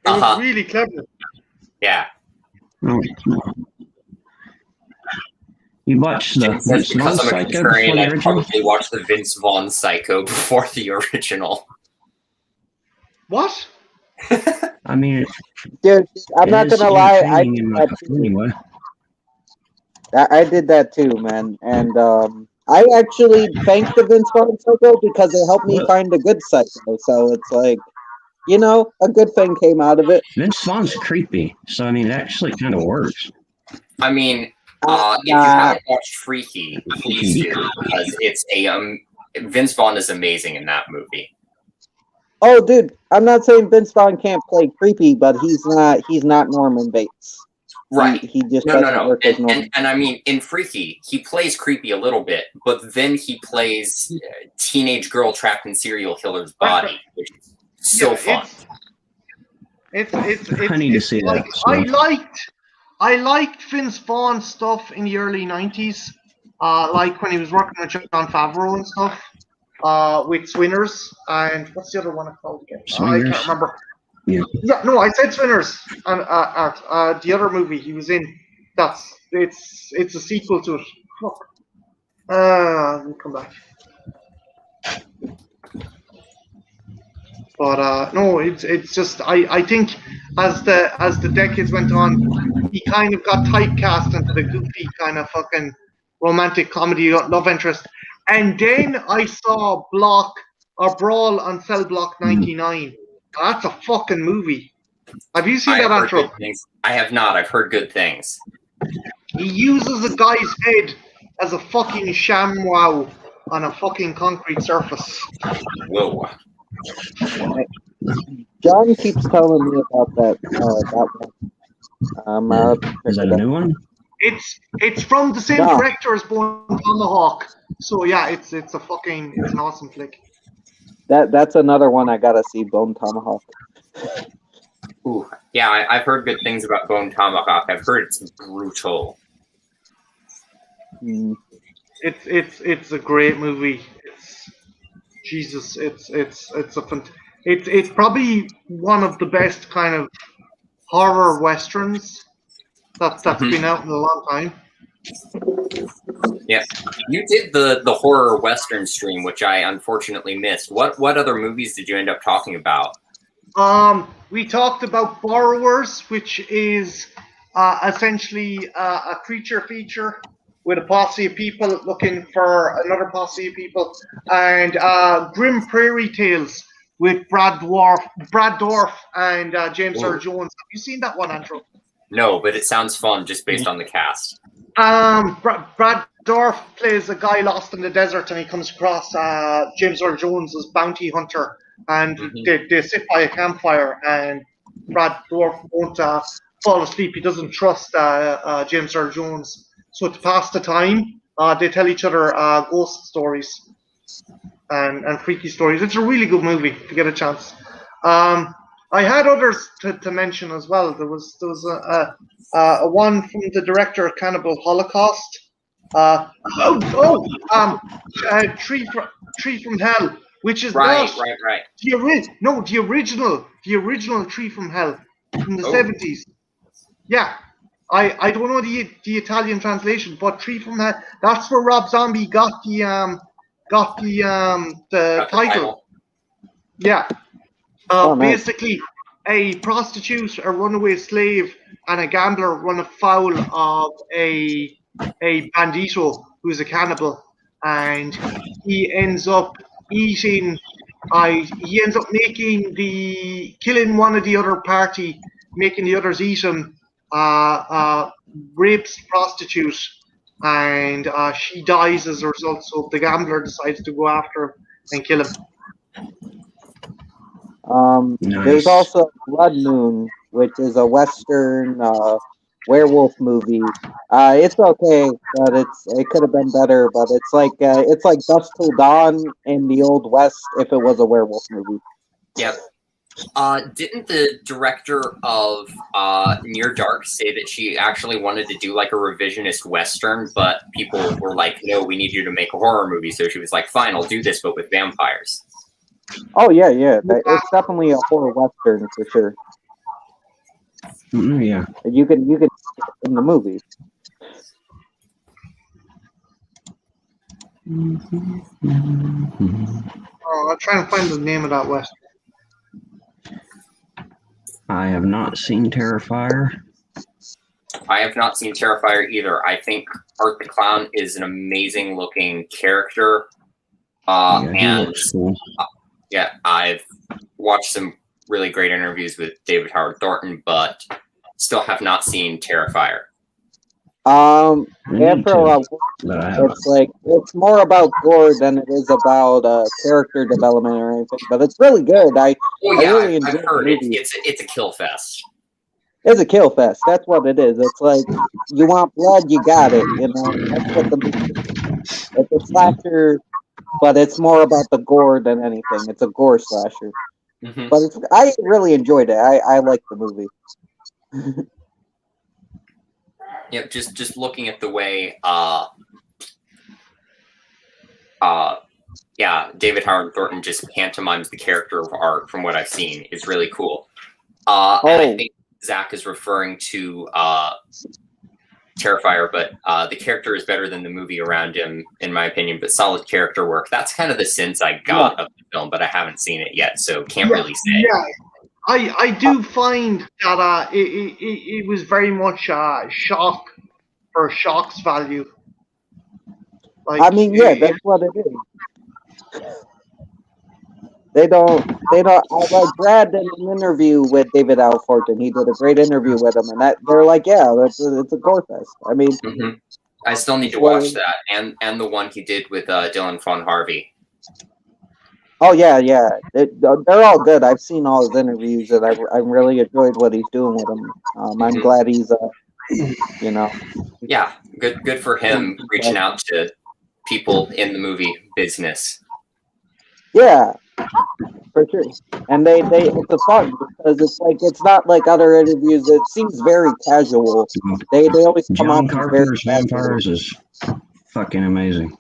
It was really clever. Yeah. You watched the Vince Vaughn Because I'm a Psycho contrarian, before the I'd original? probably watch the Vince Vaughn Psycho before the original. What? I mean, Dude, I'm not gonna lie. I in did like that a funny way. I did that too, man. And I actually thanked the Vince Vaughn Psycho because it helped me find a good Psycho. So it's like, you know, a good thing came out of it. Vince Vaughn's creepy, so I mean, it actually kind of works. I mean, if you haven't watched Freaky, please do, because it's Vince Vaughn is amazing in that movie. Oh, dude, I'm not saying Vince Vaughn can't play creepy, but he's not Norman Bates. Right. He just no. work as Norman. And I mean, in Freaky, he plays creepy a little bit, but then he plays teenage girl trapped in serial killer's body, which is so fun. I need to see that. I liked Vince Vaughn stuff in the early 90s, like when he was working with John Favreau and stuff, with Swinners, and what's the other one called again? I can't remember. Yeah, no, I said Swinners, and the other movie he was in, it's a sequel to it. Fuck. We'll come back. But no, it's just I think as the decades went on, he kind of got typecast into the goofy kind of fucking romantic comedy love interest. And then I saw Brawl on Cell Block 99. That's a fucking movie. Have you seen that, Andrew? I have not. I've heard good things. He uses a guy's head as a fucking ShamWow on a fucking concrete surface. Whoa. John keeps telling me about that one. Is that a new one? It's from the same director as Bone Tomahawk. So yeah, it's an awesome flick. That's another one I gotta see, Bone Tomahawk. Ooh, yeah, I've heard good things about Bone Tomahawk. I've heard it's brutal. It's a great movie. It's probably one of the best kind of horror westerns that's been out in a long time. Yeah, you did the horror western stream, which I unfortunately missed. What other movies did you end up talking about? We talked about Borrowers, which is essentially a creature feature with a posse of people looking for another posse of people, and Grim Prairie Tales with Brad Dourif and James Earl Jones. Have you seen that one, Andrew? No, but it sounds fun just based on the cast. Brad Dourif plays a guy lost in the desert, and he comes across James Earl Jones as bounty hunter, and they sit by a campfire, and Brad Dourif won't fall asleep. He doesn't trust James Earl Jones. So to pass the time, they tell each other ghost stories and freaky stories. It's a really good movie if you get a chance. I had others to mention as well. There was a one from the director of Cannibal Holocaust. Tree from Hell, which is right. the original Tree from Hell from the 70s. Yeah. I don't know the Italian translation, but Tree from Hell. That's where Rob Zombie got the title. Yeah. Basically, a prostitute, a runaway slave, and a gambler run afoul of a bandito who's a cannibal, and he ends up eating. He ends up killing one of the other party, making the others eat him. Rapes the prostitute, and she dies as a result. So the gambler decides to go after him and kill him. Nice. There's also Blood Moon, which is a Western werewolf movie. It's okay, but it could have been better. But it's like Dusk Till Dawn in the Old West if it was a werewolf movie. Yep. Didn't the director of Near Dark say that she actually wanted to do like a revisionist Western, but people were like, no, we need you to make a horror movie. So she was like, fine, I'll do this, but with vampires. Oh yeah, yeah. It's definitely a horror western for sure. Yeah. You can see it in the movie. I'll try and find the name of that western. I have not seen Terrifier. I have not seen Terrifier either. I think Art the Clown is an amazing looking character. Yeah, he and looks cool. Yeah, I've watched some really great interviews with David Howard Thornton, but still have not seen Terrifier. After a while, it's like it's more about gore than it is about character development or anything. But it's really good. I really enjoy I've heard the it. movie. It's a kill fest. It's a kill fest. That's what it is. It's like you want blood, you got it. You know, that's what the movie is. It's a slasher, but it's more about the gore than anything. It's a gore slasher. Mm-hmm. But I really enjoyed it. I like the movie. Yep, just looking at the way David Howard Thornton just pantomimes the character of Art from what I've seen is really cool. And I think Zach is referring to Terrifier, but the character is better than the movie around him, in my opinion, but solid character work. That's kind of the sense I got of the film, but I haven't seen it yet, so can't really say. Yeah, I do find that it was very much shock for shock's value. Like, I mean, yeah, that's what it is. They don't. Like Brad did an interview with David Thornton. He did a great interview with him, and they're like, yeah, it's a gore fest. I mean, I still need to watch that, and the one he did with Dylan Von Harvey. Oh yeah. They're all good. I've seen all his interviews, and I really enjoyed what he's doing with them. I'm glad he's, you know. Yeah, good for him reaching out to people in the movie business. Yeah, for sure. And they it's a fun because it's like it's not like other interviews. It seems very casual. They always come John off Carpenter's very Vampires is fucking amazing.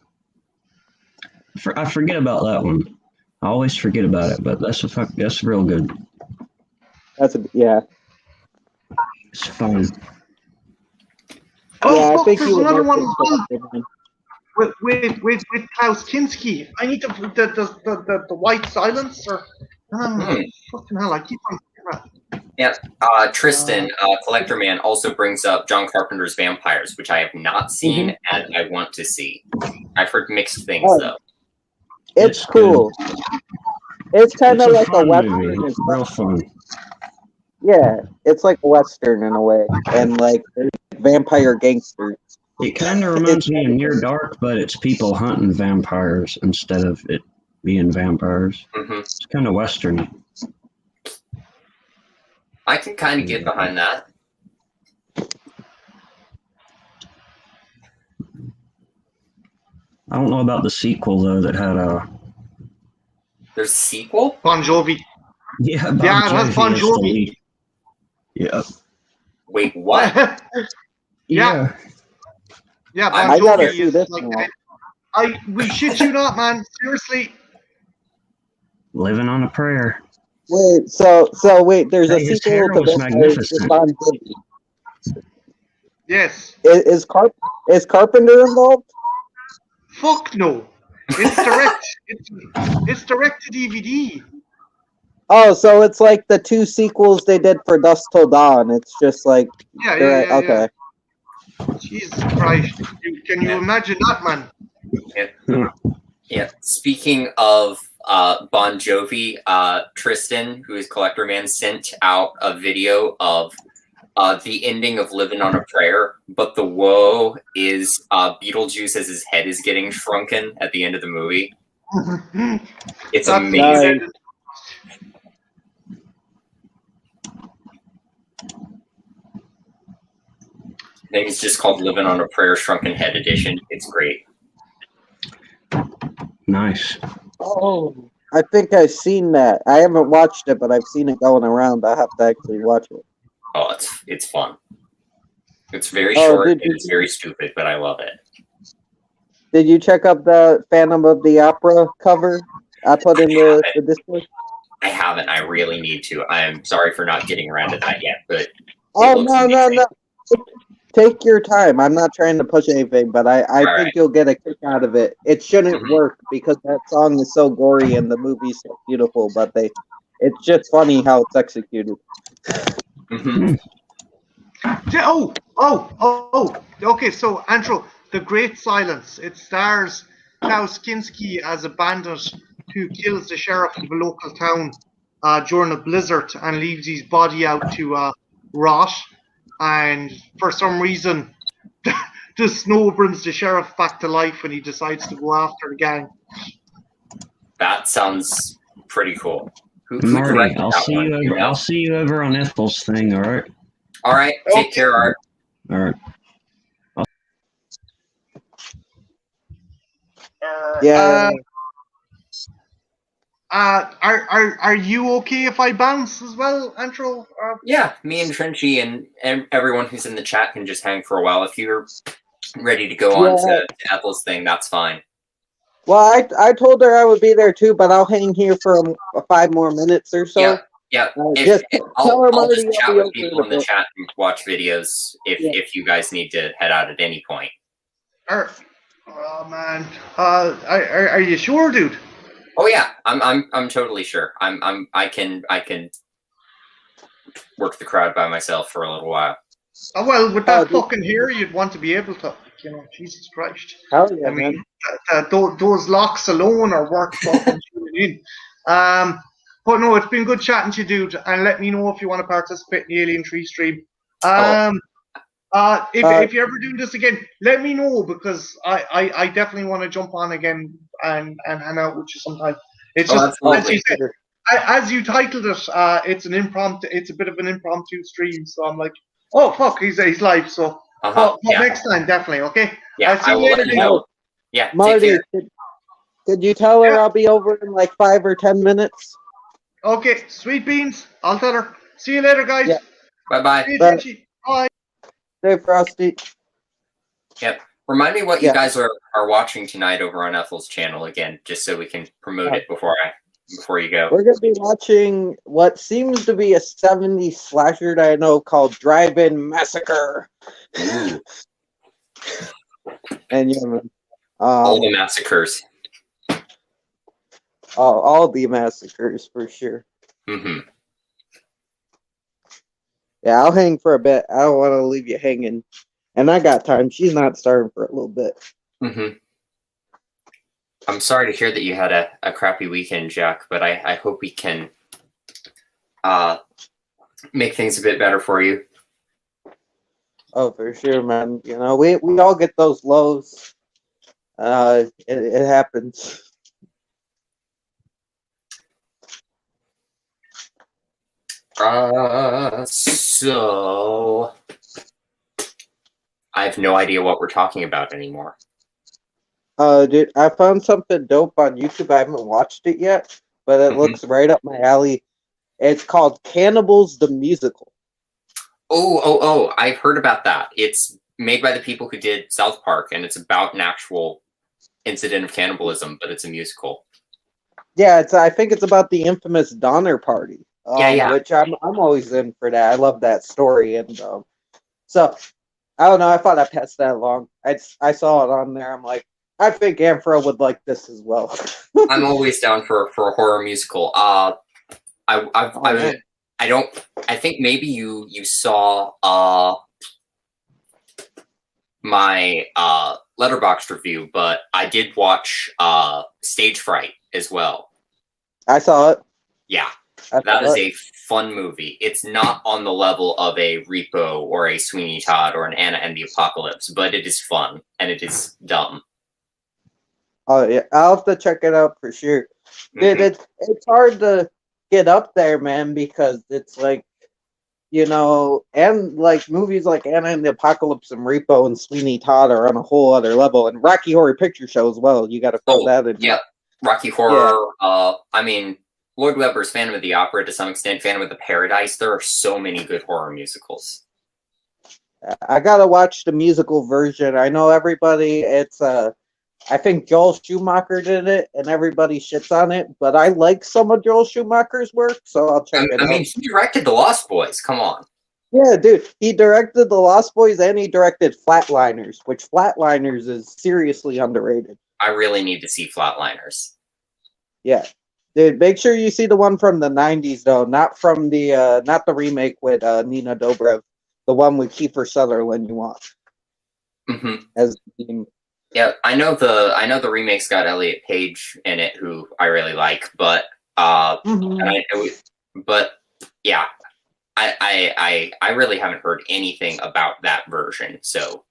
I forget about that one. I always forget about it, but that's real good. Yeah. It's fun. Oh, Yeah, look, I think there's you would another like one it. with Klaus Kinski. I need to the White Silence or fucking hell. I keep on. Yeah, Tristan, Collector Man, also brings up John Carpenter's Vampires, which I have not seen and I want to see. I've heard mixed things though. It's cool. It's kind of like a western. Movie. Real fun. Yeah, it's like a western in a way, and like there's vampire gangsters. It kind of reminds me of Near Dark, but it's people hunting vampires instead of it being vampires. It's kind of western. I can kind of get behind that. I don't know about the sequel though. That had a. There's a sequel? Bon Jovi. Yeah, it has Bon Jovi. Yeah. Wait, what? Yeah, Bon I gotta Jovi see is this like. now. We shit you not, man. Seriously. Living on a Prayer. Wait, wait. There's a His sequel hair to was magnificent. Bon Jovi. Yes. Is Carpenter involved? Fuck no. It's direct. it's direct to DVD. Oh, so it's like the two sequels they did for Dusk Till Dawn. It's just like okay. Jesus Christ! Can you imagine that, man? Yeah. Speaking of Bon Jovi, Tristan, who is Collector Man, sent out a video of the ending of Living on a Prayer, but the woe is Beetlejuice as his head is getting shrunken at the end of the movie. It's amazing. Nice. I think it's just called Living on a Prayer Shrunken Head Edition. It's great. Nice. Oh, I think I've seen that. I haven't watched it, but I've seen it going around. I have to actually watch it. Oh, it's fun. It's very short and it's very stupid, but I love it. Did you check out the Phantom of the Opera cover? I put in the Discord? I haven't. I really need to. I'm sorry for not getting around to that yet, but Oh, looks no, amazing. no. Take your time. I'm not trying to push anything, but I All think right. you'll get a kick out of it. It shouldn't Mhm. work because that song is so gory and the movie's so beautiful, but it's just funny how it's executed. Mhm. Okay, so Andrew, The Great Silence. It stars Klaus Kinski as a bandit who kills the sheriff of a local town during a blizzard and leaves his body out to rot. And for some reason, the snow brings the sheriff back to life when he decides to go after the gang. That sounds pretty cool. Who Marty, directed I'll that see one? you Do over. you know? I'll see you over on Ethel's thing. All right. All right. Take care, Art. All right. Yeah. Are you okay if I bounce as well, Andrew? Yeah, me and Trenchy and everyone who's in the chat can just hang for a while. If you're ready to go on to Ethel's thing, that's fine. Well, I told her I would be there too, but I'll hang here for 5 more minutes or so. Yeah. Tell her I'll Marty just I'll chat be with over people in the chat and watch videos if you guys need to head out at any point. Oh man, are you sure, dude? Oh yeah, I'm totally sure. I can work the crowd by myself for a little while. Oh, well, with that fucking hair, you'd want to be able to, Jesus Christ. Hell yeah, I mean, those locks alone are worth fucking tuning in. But no, it's been good chatting to you, dude, and let me know if you want to participate in the Alien Tree stream. If you ever do this again, let me know, because I definitely want to jump on again and hang out with you sometime. It's just, as you said, as you titled it, it's an impromptu. It's a bit of an impromptu stream, so I'm like, oh fuck, he's live. So, but next time, definitely, okay. Yeah, I'll see you later, dude. Yeah, Marty, could you tell her I'll be over in like 5 or 10 minutes? Okay, sweet beans. I'll tell her. See you later, guys. Yeah. Bye-bye. See you, Trenchy. Bye. Stay frosty. Yep. Remind me what you guys are watching tonight over on Ethel's channel again, just so we can promote it before you go. We're gonna be watching what seems to be a 70s slasher that I know called Drive-In Massacre. Ooh. And all the massacres. All the massacres for sure. Mm-hmm. Yeah, I'll hang for a bit. I don't want to leave you hanging. And I got time. She's not starving for a little bit. Mm-hmm. I'm sorry to hear that you had a crappy weekend, Jack, but I hope we can make things a bit better for you. Oh, for sure, man. We all get those lows. It happens. So I have no idea what we're talking about anymore. Dude, I found something dope on YouTube. I haven't watched it yet, but it looks right up my alley. It's called Cannibals the Musical. Oh, I've heard about that. It's made by the people who did South Park, and it's about an actual incident of cannibalism, but it's a musical. Yeah, I think it's about the infamous Donner Party. Yeah. Which I'm always in for that. I love that story, and so I don't know. I thought I'd pass that along. I saw it on there. I'm like, I think Amphro would like this as well. I'm always down for a horror musical. I think maybe you saw my Letterboxd review, but I did watch Stage Fright as well. I saw it. Yeah. That is a fun movie. It's not on the level of a Repo or a Sweeney Todd or an Anna and the Apocalypse, but it is fun and it is dumb. Oh yeah, I'll have to check it out for sure. Dude, it's hard to get up there, man, because it's like, and like movies like Anna and the Apocalypse and Repo and Sweeney Todd are on a whole other level, and Rocky Horror Picture Show as well. You got to throw that in. Yeah, Rocky Horror. Yeah. I mean, Lloyd Webber's Phantom of the Opera to some extent, Phantom of the Paradise. There are so many good horror musicals. I gotta watch the musical version. I know everybody. It's I think Joel Schumacher did it, and everybody shits on it. But I like some of Joel Schumacher's work, so I'll check it I out. mean, he directed The Lost Boys. Come on. Yeah, dude, he directed The Lost Boys and he directed Flatliners, which Flatliners is seriously underrated. I really need to see Flatliners. Yeah, dude, make sure you see the one from the '90s though, not the remake with Nina Dobrev, the one with Kiefer Sutherland. You want as yeah, I know the remake's got Elliot Page in it, who I really like, but yeah. I really haven't heard anything about that version, so.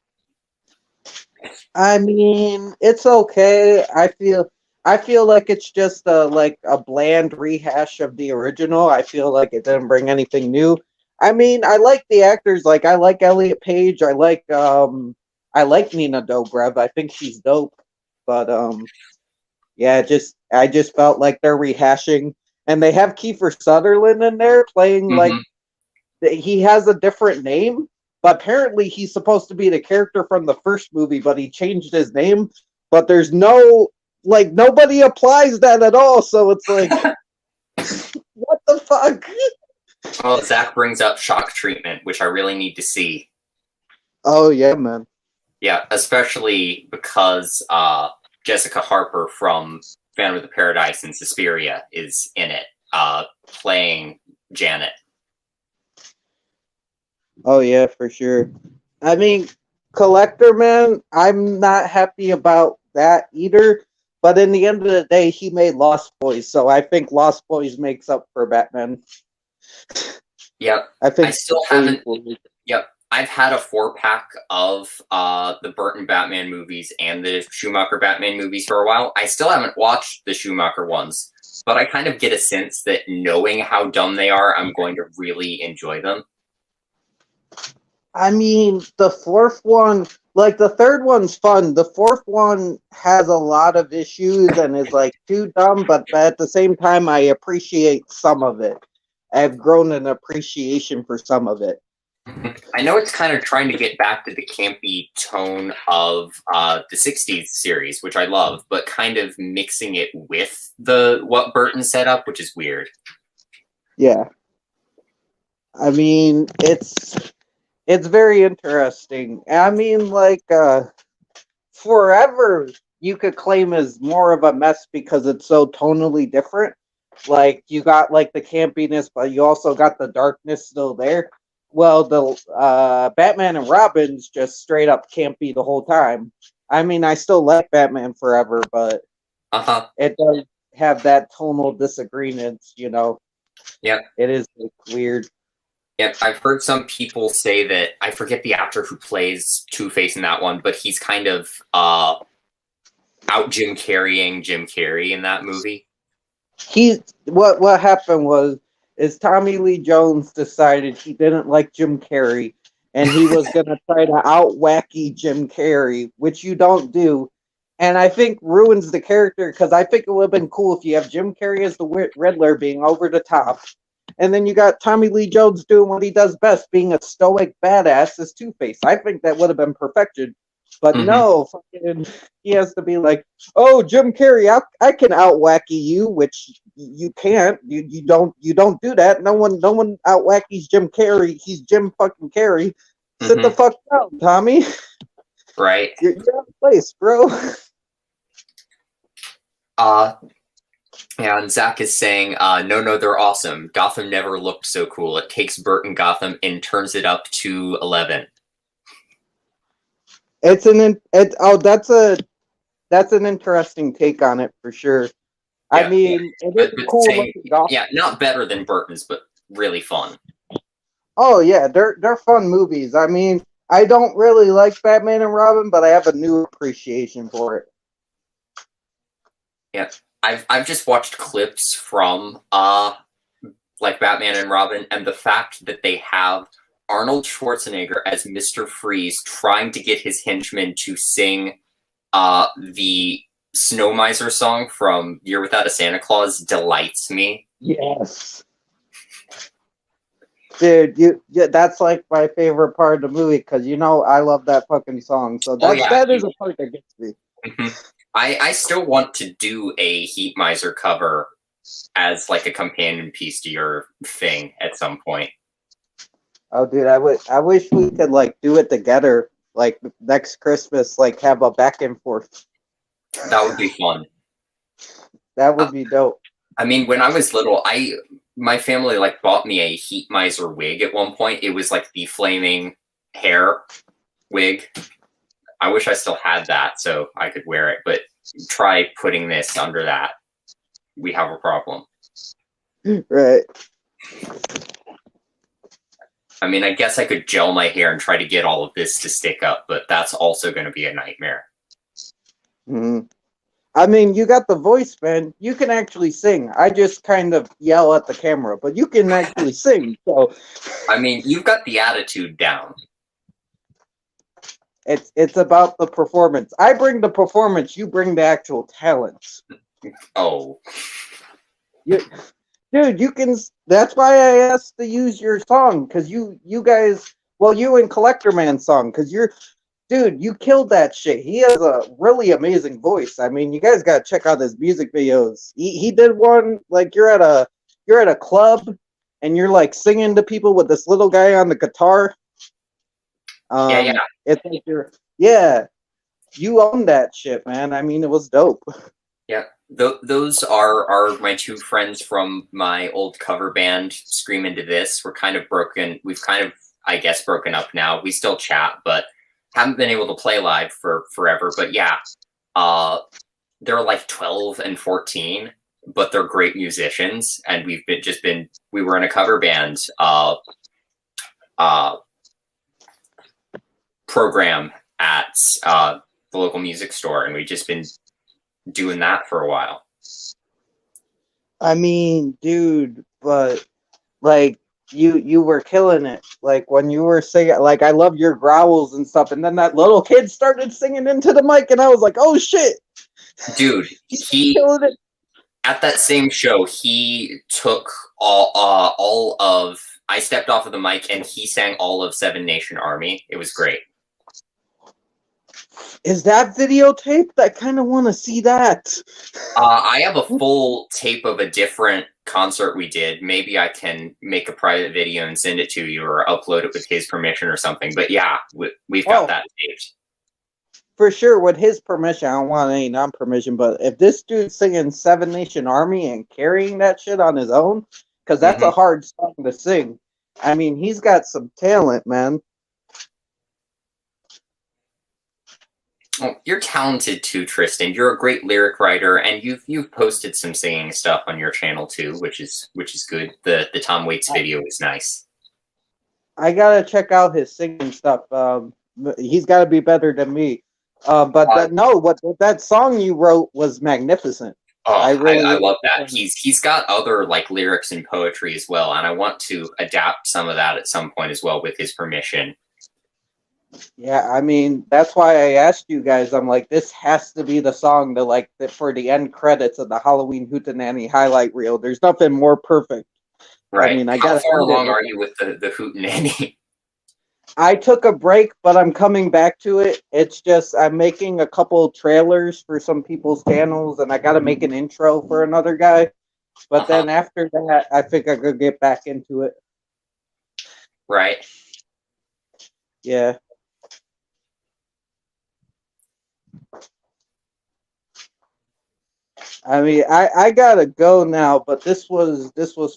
I mean, it's okay. I feel like it's just like a bland rehash of the original. I feel like it didn't bring anything new. I mean, I like the actors. Like, I like Elliot Page. I like Nina Dobrev. I think she's dope. But yeah, I just felt like they're rehashing, and they have Kiefer Sutherland in there playing like. He has a different name, but apparently he's supposed to be the character from the first movie, but he changed his name. But there's nobody applies that at all. So it's like, what the fuck? Well, Zach brings up Shock Treatment, which I really need to see. Oh, yeah, man. Yeah, especially because Jessica Harper from Phantom of the Paradise and Suspiria is in it, playing Janet. Oh, yeah, for sure. I mean, Collector Man, I'm not happy about that either. But in the end of the day, he made Lost Boys, so I think Lost Boys makes up for Batman. Yep. I think I still haven't. Yep. I've had a 4-pack of the Burton Batman movies and the Schumacher Batman movies for a while. I still haven't watched the Schumacher ones, but I kind of get a sense that knowing how dumb they are, I'm going to really enjoy them. I mean, the fourth one, like the third one's fun. The fourth one has a lot of issues and is like too dumb, but at the same time, I appreciate some of it. I've grown an appreciation for some of it. I know it's kind of trying to get back to the campy tone of the 60s series, which I love, but kind of mixing it with what Burton set up, which is weird. Yeah. I mean, it's very interesting. I mean, like, Forever, you could claim is more of a mess because it's so tonally different. Like, you got, like, the campiness, but you also got the darkness still there. Well, the Batman and Robin's just straight up campy the whole time. I mean, I still like Batman Forever, but it does have that tonal disagreements, you know? Yep. It is like, weird. Yep, I've heard some people say that, I forget the actor who plays Two-Face in that one, but he's kind of out Jim Carreying Jim Carrey in that movie. What happened is Tommy Lee Jones decided he didn't like Jim Carrey, and he was going to try to out-wacky Jim Carrey, which you don't do, and I think ruins the character, because I think it would have been cool if you have Jim Carrey as the Riddler being over the top, and then you got Tommy Lee Jones doing what he does best, being a stoic badass as Two-Face. I think that would have been perfection. But no, fucking, he has to be like, oh, Jim Carrey, I can out-wacky you, which you can't. You don't do that. No one out-wackies Jim Carrey. He's Jim fucking Carrey. Sit the fuck down, Tommy. Right. You're out of place, bro. Yeah, and Zach is saying, no, they're awesome. Gotham never looked so cool. It takes Burton Gotham and turns it up to 11. That's an interesting take on it for sure. Yeah, I mean, it is cool looking Gotham. Yeah, not better than Burton's, but really fun. Oh yeah, they're fun movies. I mean, I don't really like Batman and Robin, but I have a new appreciation for it. Yeah, I've just watched clips from like Batman and Robin, and the fact that they have Arnold Schwarzenegger as Mr. Freeze trying to get his henchmen to sing the Snow Miser song from Year Without a Santa Claus delights me. Yes. Dude, that's like my favorite part of the movie because I love that fucking song. So that is a part that gets me. I still want to do a Heat Miser cover as like a companion piece to your thing at some point. Oh, dude, I wish we could like do it together, like next Christmas, like have a back and forth. That would be fun. That would be dope. I mean, when I was little, my family like bought me a Heat Miser wig at one point. It was like the flaming hair wig. I wish I still had that so I could wear it, but try putting this under that. We have a problem. Right. I mean, I guess I could gel my hair and try to get all of this to stick up, but that's also going to be a nightmare. Mm-hmm. I mean, you got the voice, man. You can actually sing. I just kind of yell at the camera, but you can actually sing. So, I mean, you've got the attitude down. it's about the performance. I bring the performance. You bring the actual talents. Oh. Dude, you can. That's why I asked to use your song, because you guys. Well, you and Collector Man's song, because dude, you killed that shit. He has a really amazing voice. I mean, you guys gotta check out his music videos. He did one like you're at a club and you're like singing to people with this little guy on the guitar. Yeah. It's like you own that shit, man. I mean, it was dope. Yeah. Those are my two friends from my old cover band, Scream Into This. We're kind of broken. We've kind of, I guess, broken up now. We still chat, but haven't been able to play live for forever. But yeah, they're like 12 and 14, but they're great musicians. And we were in a cover band program at the local music store, and we've just been doing that for a while. I mean, dude, but like you were killing it. Like when you were singing, like I love your growls and stuff, and then that little kid started singing into the mic, and I was like, oh shit, dude, he killing it. At that same show, he took all of. I stepped off of the mic, and he sang all of Seven Nation Army. It was great. Is that videotaped? I kind of want to see that. I have a full tape of a different concert we did. Maybe I can make a private video and send it to you, or upload it with his permission or something. But yeah, we've got that taped. For sure, with his permission. I don't want any non-permission, but if this dude's singing Seven Nation Army and carrying that shit on his own, because that's a hard song to sing. I mean, he's got some talent, man. Oh, you're talented too, Tristan. You're a great lyric writer, and you've posted some singing stuff on your channel too, which is good. The Tom Waits video is nice. I gotta check out his singing stuff. He's got to be better than me. But that song you wrote was magnificent. Oh, I love that. He's got other like lyrics and poetry as well, and I want to adapt some of that at some point as well with his permission. Yeah, I mean, that's why I asked you guys. I'm like, this has to be the song for the end credits of the Halloween Hootenanny highlight reel. There's nothing more perfect. Right. I mean, How far along are you with the Hootenanny? I took a break, but I'm coming back to it. It's just I'm making a couple trailers for some people's channels, and I got to make an intro for another guy. But then after that, I think I could get back into it. Right. Yeah. I mean, I gotta go now, but this was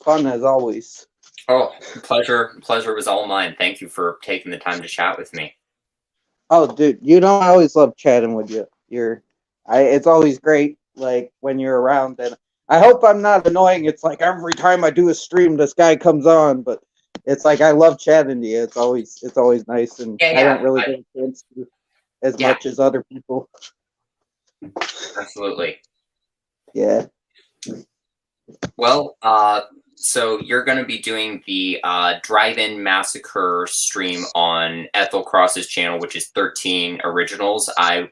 fun as always. Oh, pleasure was all mine. Thank you for taking the time to chat with me. Oh, dude, you know I always love chatting with you. It's always great, like when you're around, and I hope I'm not annoying. It's like every time I do a stream, this guy comes on, but it's like I love chatting to you. It's always nice, and I don't really get a chance to as much as other people. Absolutely. Yeah. Well, so you're going to be doing the Drive-In Massacre stream on Ethel Cross's channel, which is 13 Originals. I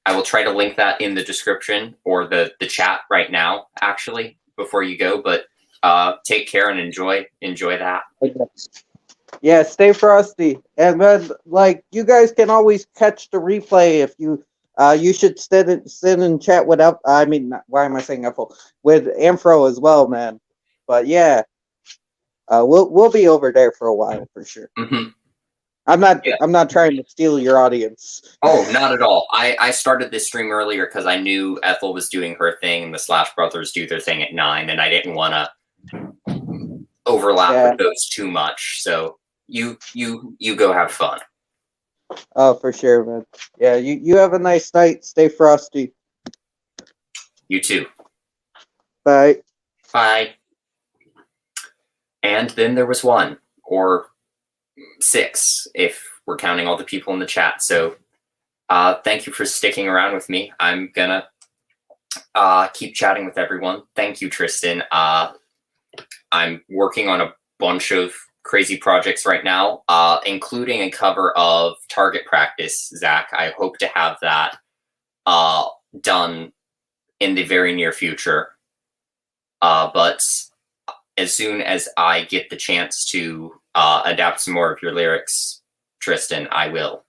will try to link that in the description or the chat right now, actually, before you go. But take care and enjoy that. Yeah, stay frosty. And then, like, you guys can always catch the replay if you You should sit and chat with why am I saying Ethel? With Amfro as well, man. But yeah, we'll be over there for a while for sure. Mm-hmm. I'm not trying to steal your audience. Oh, not at all. I started this stream earlier because I knew Ethel was doing her thing and the Slash Brothers do their thing at 9, and I didn't want to overlap with those too much. So you go have fun. Oh, for sure, man. Yeah, you have a nice night. Stay frosty. You too. Bye. Bye. And then there was 1 or 6 if we're counting all the people in the chat. So thank you for sticking around with me. I'm gonna keep chatting with everyone. Thank you, Tristan. I'm working on a bunch of crazy projects right now, including a cover of Target Practice, Zach. I hope to have that done in the very near future. But as soon as I get the chance to adapt some more of your lyrics, Tristan, I will.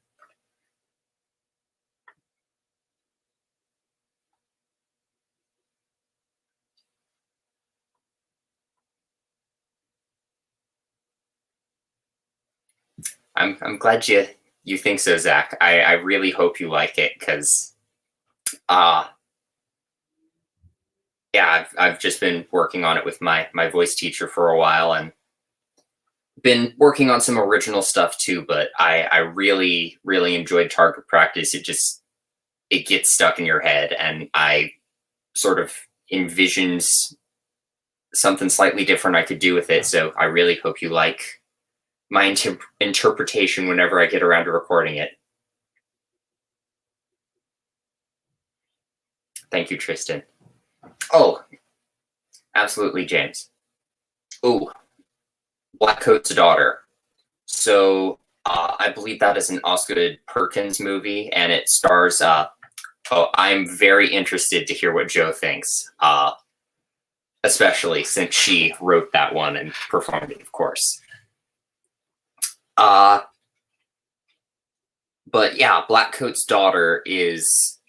I'm glad you think so, Zach. I really hope you like it because yeah, I've just been working on it with my voice teacher for a while and been working on some original stuff too, but I really enjoyed Target Practice. It gets stuck in your head, and I sort of envisioned something slightly different I could do with it, so I really hope you like my interpretation whenever I get around to recording it. Thank you, Tristan. Oh, absolutely, James. Oh, Blackcoat's Daughter. So I believe that is an Osgood Perkins movie, and it stars. I'm very interested to hear what Joe thinks, especially since she wrote that one and performed it, of course. But yeah, Blackcoat's Daughter is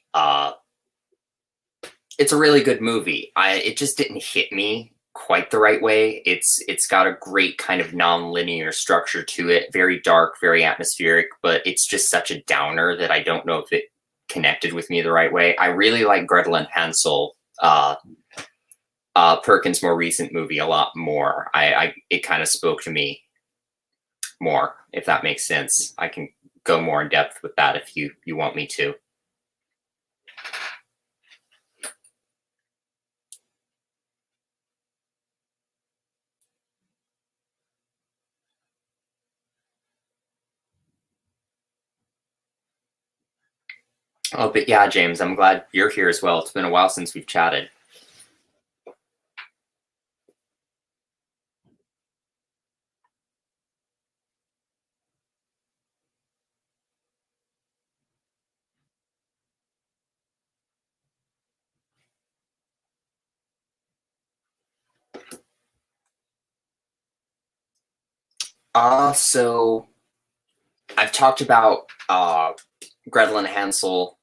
it's a really good movie. It just didn't hit me quite the right way. It's got a great kind of non-linear structure to it, very dark, very atmospheric, but it's just such a downer that I don't know if it connected with me the right way. I really like Gretel and Hansel, Perkins' more recent movie, a lot more. It kind of spoke to me more, if that makes sense. I can go more in depth with that if you want me to. Oh, but yeah, James, I'm glad you're here as well. It's been a while since we've chatted. So I've talked about Gretel and Hansel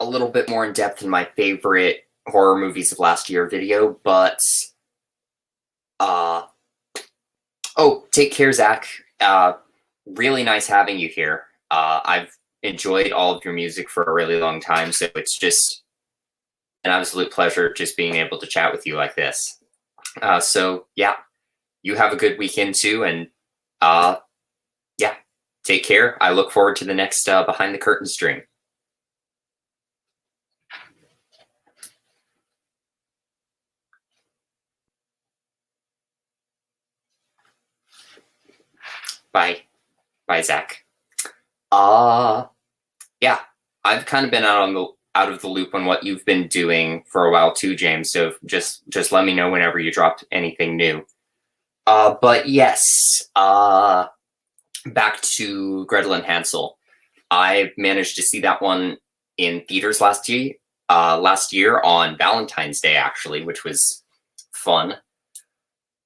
a little bit more in depth in my favorite horror movies of last year video, but oh, take care, Zach. Really nice having you here. I've enjoyed all of your music for a really long time, so it's just an absolute pleasure just being able to chat with you like this. So yeah, you have a good weekend too, and yeah, take care. I look forward to the next Behind the Curtain stream. Bye. Bye, Zach. Yeah, I've kind of been out of the loop on what you've been doing for a while too, James. So just let me know whenever you dropped anything new. But yes, back to Gretel and Hansel. I managed to see that one in theaters last year on Valentine's Day, actually, which was fun.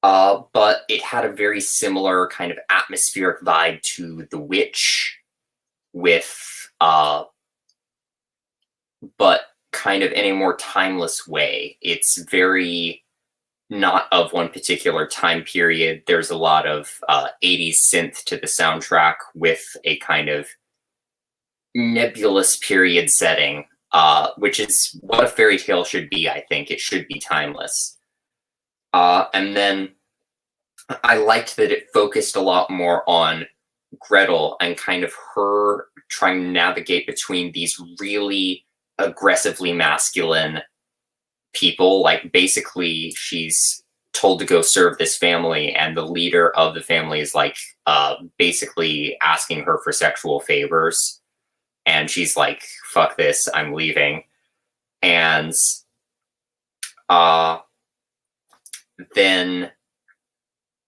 But it had a very similar kind of atmospheric vibe to The Witch, with but kind of in a more timeless way. It's very not of one particular time period. There's a lot of 80s synth to the soundtrack with a kind of nebulous period setting, which is what a fairy tale should be, I think. It should be timeless. And then I liked that it focused a lot more on Gretel and kind of her trying to navigate between these really aggressively masculine people. Like, basically, she's told to go serve this family, and the leader of the family is like basically asking her for sexual favors. And she's like, fuck this, I'm leaving. And then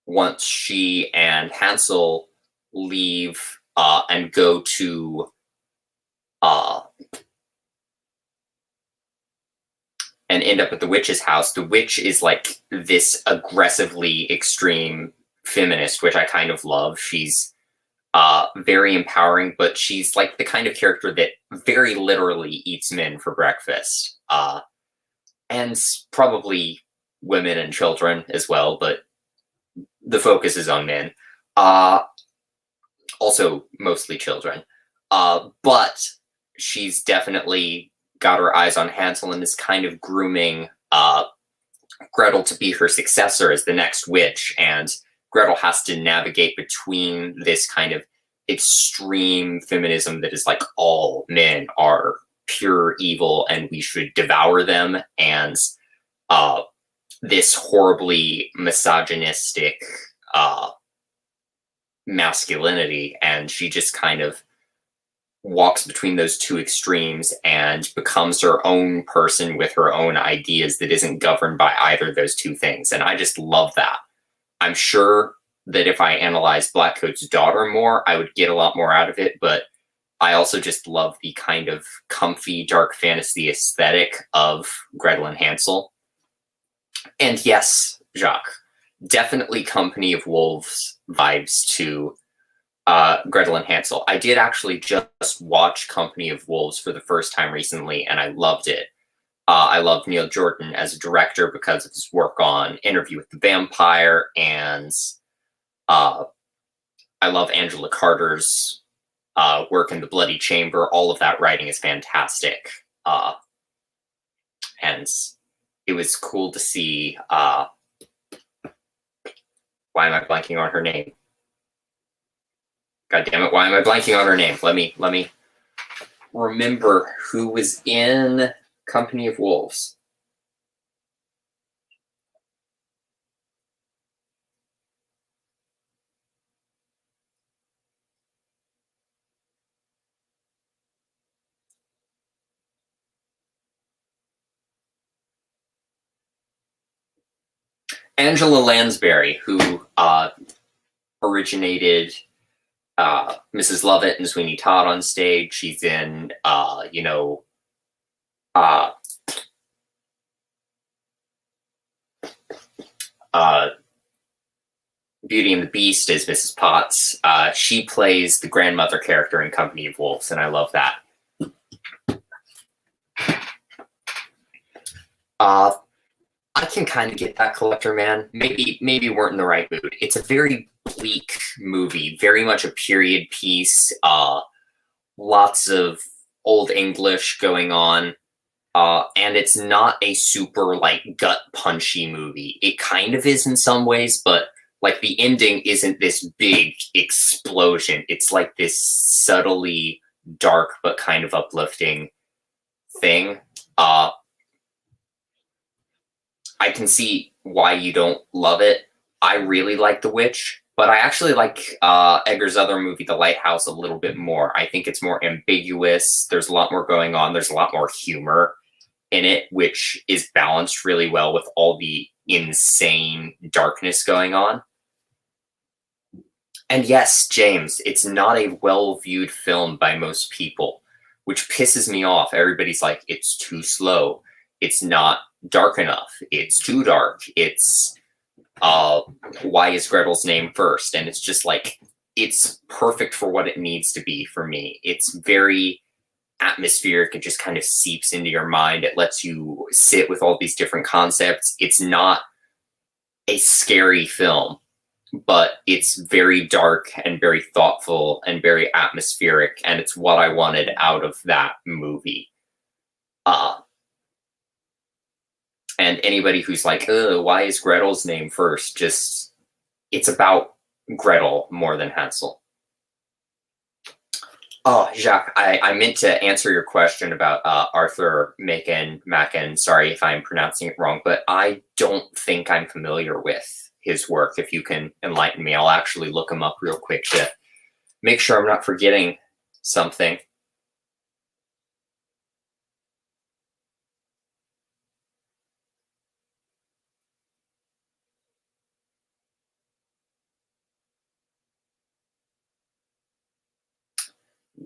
once she and Hansel leave and go to and end up at the witch's house, the witch is like this aggressively extreme feminist, which I kind of love. She's very empowering, but she's like the kind of character that very literally eats men for breakfast. And probably women and children as well, but the focus is on men. Also, mostly children. But she's definitely got her eyes on Hansel and is kind of grooming Gretel to be her successor as the next witch. And Gretel has to navigate between this kind of extreme feminism that is like all men are pure evil and we should devour them, and this horribly misogynistic masculinity. And she just kind of walks between those two extremes and becomes her own person with her own ideas that isn't governed by either of those two things. And I just love that. I'm sure that if I analyzed Blackcoat's daughter more, I would get a lot more out of it, but I also just love the kind of comfy dark fantasy aesthetic of Gretel and Hansel. And yes, Jacques, definitely Company of Wolves vibes to Gretel and Hansel. I did actually just watch Company of Wolves for the first time recently, and I loved it. I love Neil Jordan as a director because of his work on Interview with the Vampire, and I love Angela Carter's work in The Bloody Chamber. All of that writing is fantastic. And it was cool to see... why am I blanking on her name? God damn it, why am I blanking on her name? Let me remember who was in Company of Wolves. Angela Lansbury, who originated Mrs. Lovett and Sweeney Todd on stage. She's in, Beauty and the Beast as Mrs. Potts. She plays the grandmother character in Company of Wolves, and I love that. I can kind of get that, Collector Man. Maybe we're in the right mood. It's a very bleak movie, very much a period piece. Lots of Old English going on, and it's not a super like gut punchy movie. It kind of is in some ways, but like the ending isn't this big explosion. It's like this subtly dark but kind of uplifting thing. I can see why you don't love it. I really like The Witch, but I actually like Eggers' other movie, The Lighthouse, a little bit more. I think it's more ambiguous. There's a lot more going on. There's a lot more humor in it, which is balanced really well with all the insane darkness going on. And yes, James, it's not a well-viewed film by most people, which pisses me off. Everybody's like, it's too slow. It's not dark enough. It's too dark. It's why is Gretel's name first? And it's just like, it's perfect for what it needs to be for me. It's very atmospheric. It just kind of seeps into your mind. It lets you sit with all these different concepts. It's not a scary film, but it's very dark and very thoughtful and very atmospheric, and it's what I wanted out of that movie. And anybody who's like, why is Gretel's name first? Just, it's about Gretel more than Hansel. Oh, Jacques, I meant to answer your question about Arthur Machen. Sorry if I'm pronouncing it wrong, but I don't think I'm familiar with his work. If you can enlighten me, I'll actually look him up real quick to make sure I'm not forgetting something.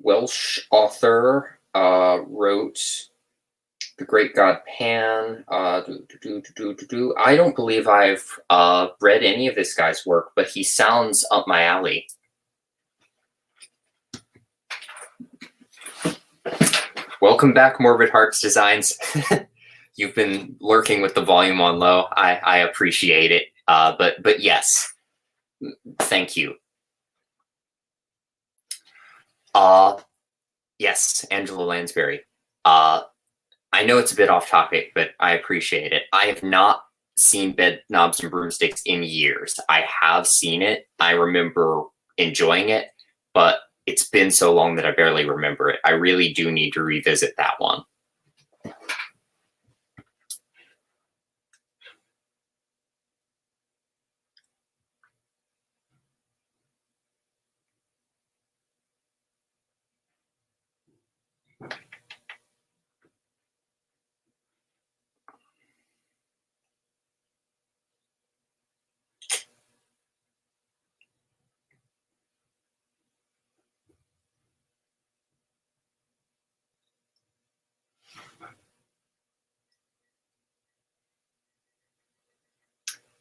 Welsh author, wrote The Great God Pan. I don't believe I've read any of this guy's work, but he sounds up my alley. Welcome back, Morbid Hearts Designs. You've been lurking with the volume on low. I appreciate it. But yes, thank you. Yes, Angela Lansbury. I know it's a bit off topic, but I appreciate it. I have not seen Bed Knobs and Broomsticks in years. I have seen it. I remember enjoying it, but it's been so long that I barely remember it. I really do need to revisit that one.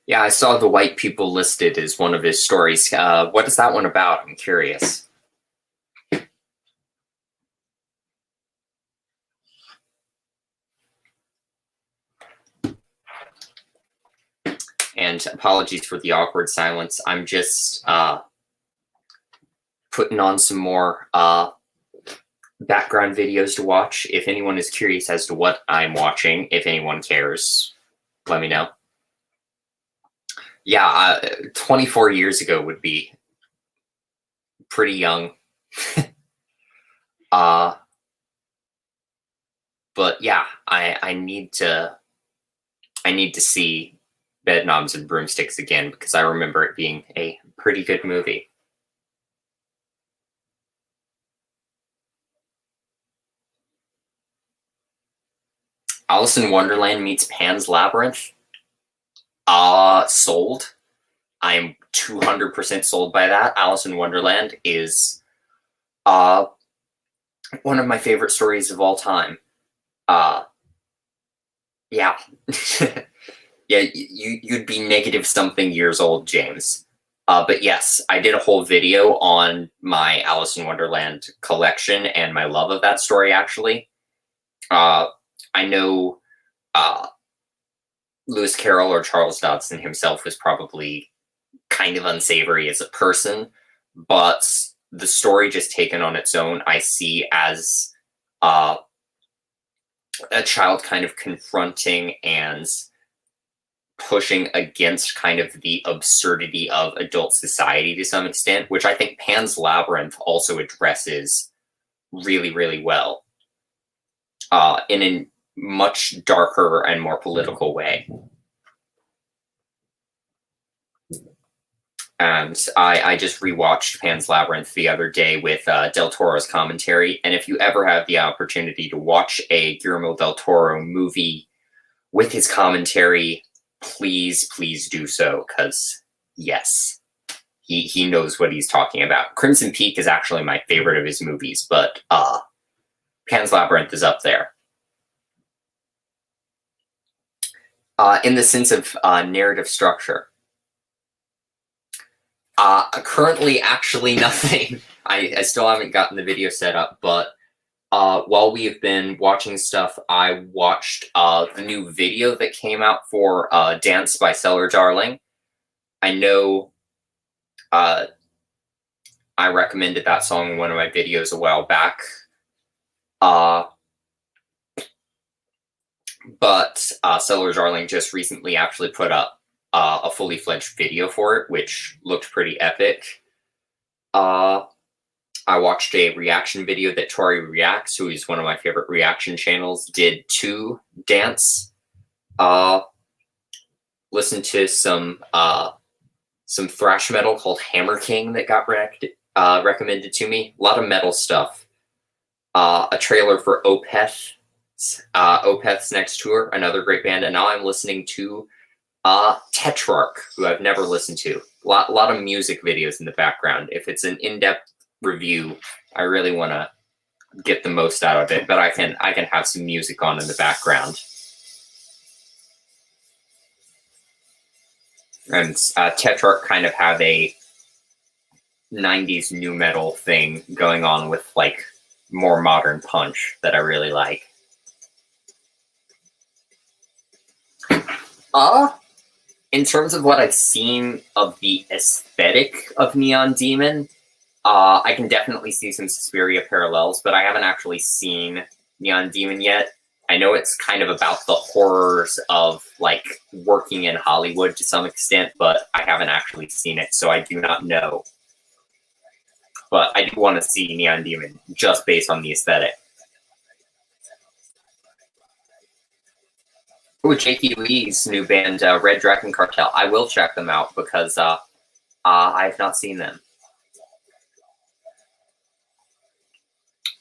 Yeah, I saw The White People listed as one of his stories. What is that one about? I'm curious. And apologies for the awkward silence. I'm just putting on some more background videos to watch. If anyone is curious as to what I'm watching, if anyone cares, let me know. Yeah, 24 years ago would be pretty young. But yeah, I need to see Bed Knobs and Broomsticks again, because I remember it being a pretty good movie. Alice in Wonderland meets Pan's Labyrinth. Sold. I'm 200% sold by that. Alice in Wonderland is one of my favorite stories of all time. Yeah. Yeah, you'd be negative something years old, James. But yes, I did a whole video on my Alice in Wonderland collection and my love of that story, actually. I know Lewis Carroll or Charles Dodson himself was probably kind of unsavory as a person, but the story just taken on its own, I see as a child kind of confronting and pushing against kind of the absurdity of adult society to some extent, which I think Pan's Labyrinth also addresses really, really well in a much darker and more political way. And I just rewatched Pan's Labyrinth the other day with Del Toro's commentary. And if you ever have the opportunity to watch a Guillermo del Toro movie with his commentary, please do so, because yes, he knows what he's talking about. Crimson Peak is actually my favorite of his movies, but Pan's Labyrinth is up there. In the sense of narrative structure. Currently, actually nothing. I still haven't gotten the video set up, but While we have been watching stuff, I watched the new video that came out for Dance by Cellar Darling. I know I recommended that song in one of my videos a while back. But Cellar Darling just recently actually put up a fully fledged video for it, which looked pretty epic. I watched a reaction video that Tori Reacts, who is one of my favorite reaction channels, did to Dance. Listened to some thrash metal called Hammer King that got recommended to me. A lot of metal stuff. A trailer for Opeth's next tour, another great band, and now I'm listening to Tetrarch, who I've never listened to. A lot of music videos in the background. If it's an in-depth review, I really want to get the most out of it, but I can have some music on in the background. And Tetrarch kind of have a 90s nu metal thing going on with like more modern punch that I really like. In terms of what I've seen of the aesthetic of Neon Demon, I can definitely see some Suspiria parallels, but I haven't actually seen Neon Demon yet. I know it's kind of about the horrors of, like, working in Hollywood to some extent, but I haven't actually seen it, so I do not know. But I do want to see Neon Demon, just based on the aesthetic. Ooh, Jakey Lee's new band, Red Dragon Cartel. I will check them out, because I have not seen them.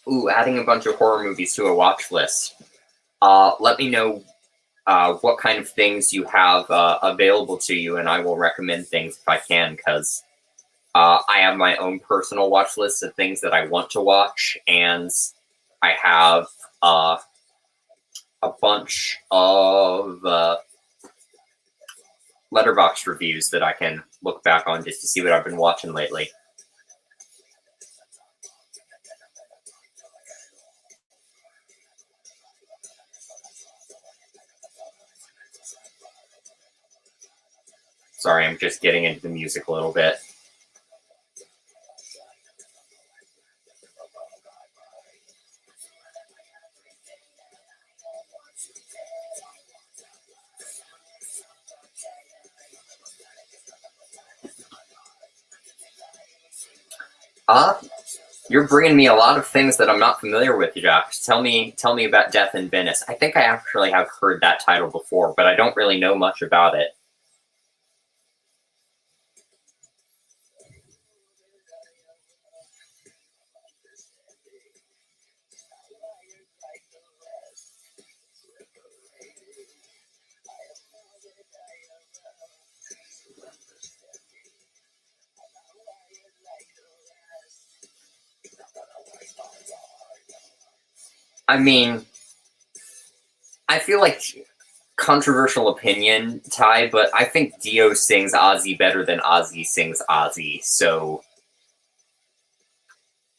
Ooh, adding a bunch of horror movies to a watch list. Let me know what kind of things you have available to you, and I will recommend things if I can, because I have my own personal watch list of things that I want to watch, and I have a bunch of Letterboxd reviews that I can look back on just to see what I've been watching lately. Sorry, I'm just getting into the music a little bit. You're bringing me a lot of things that I'm not familiar with, Josh. Tell me about Death in Venice. I think I actually have heard that title before, but I don't really know much about it. I mean, I feel like controversial opinion, Ty, but I think Dio sings Ozzy better than Ozzy sings Ozzy. So,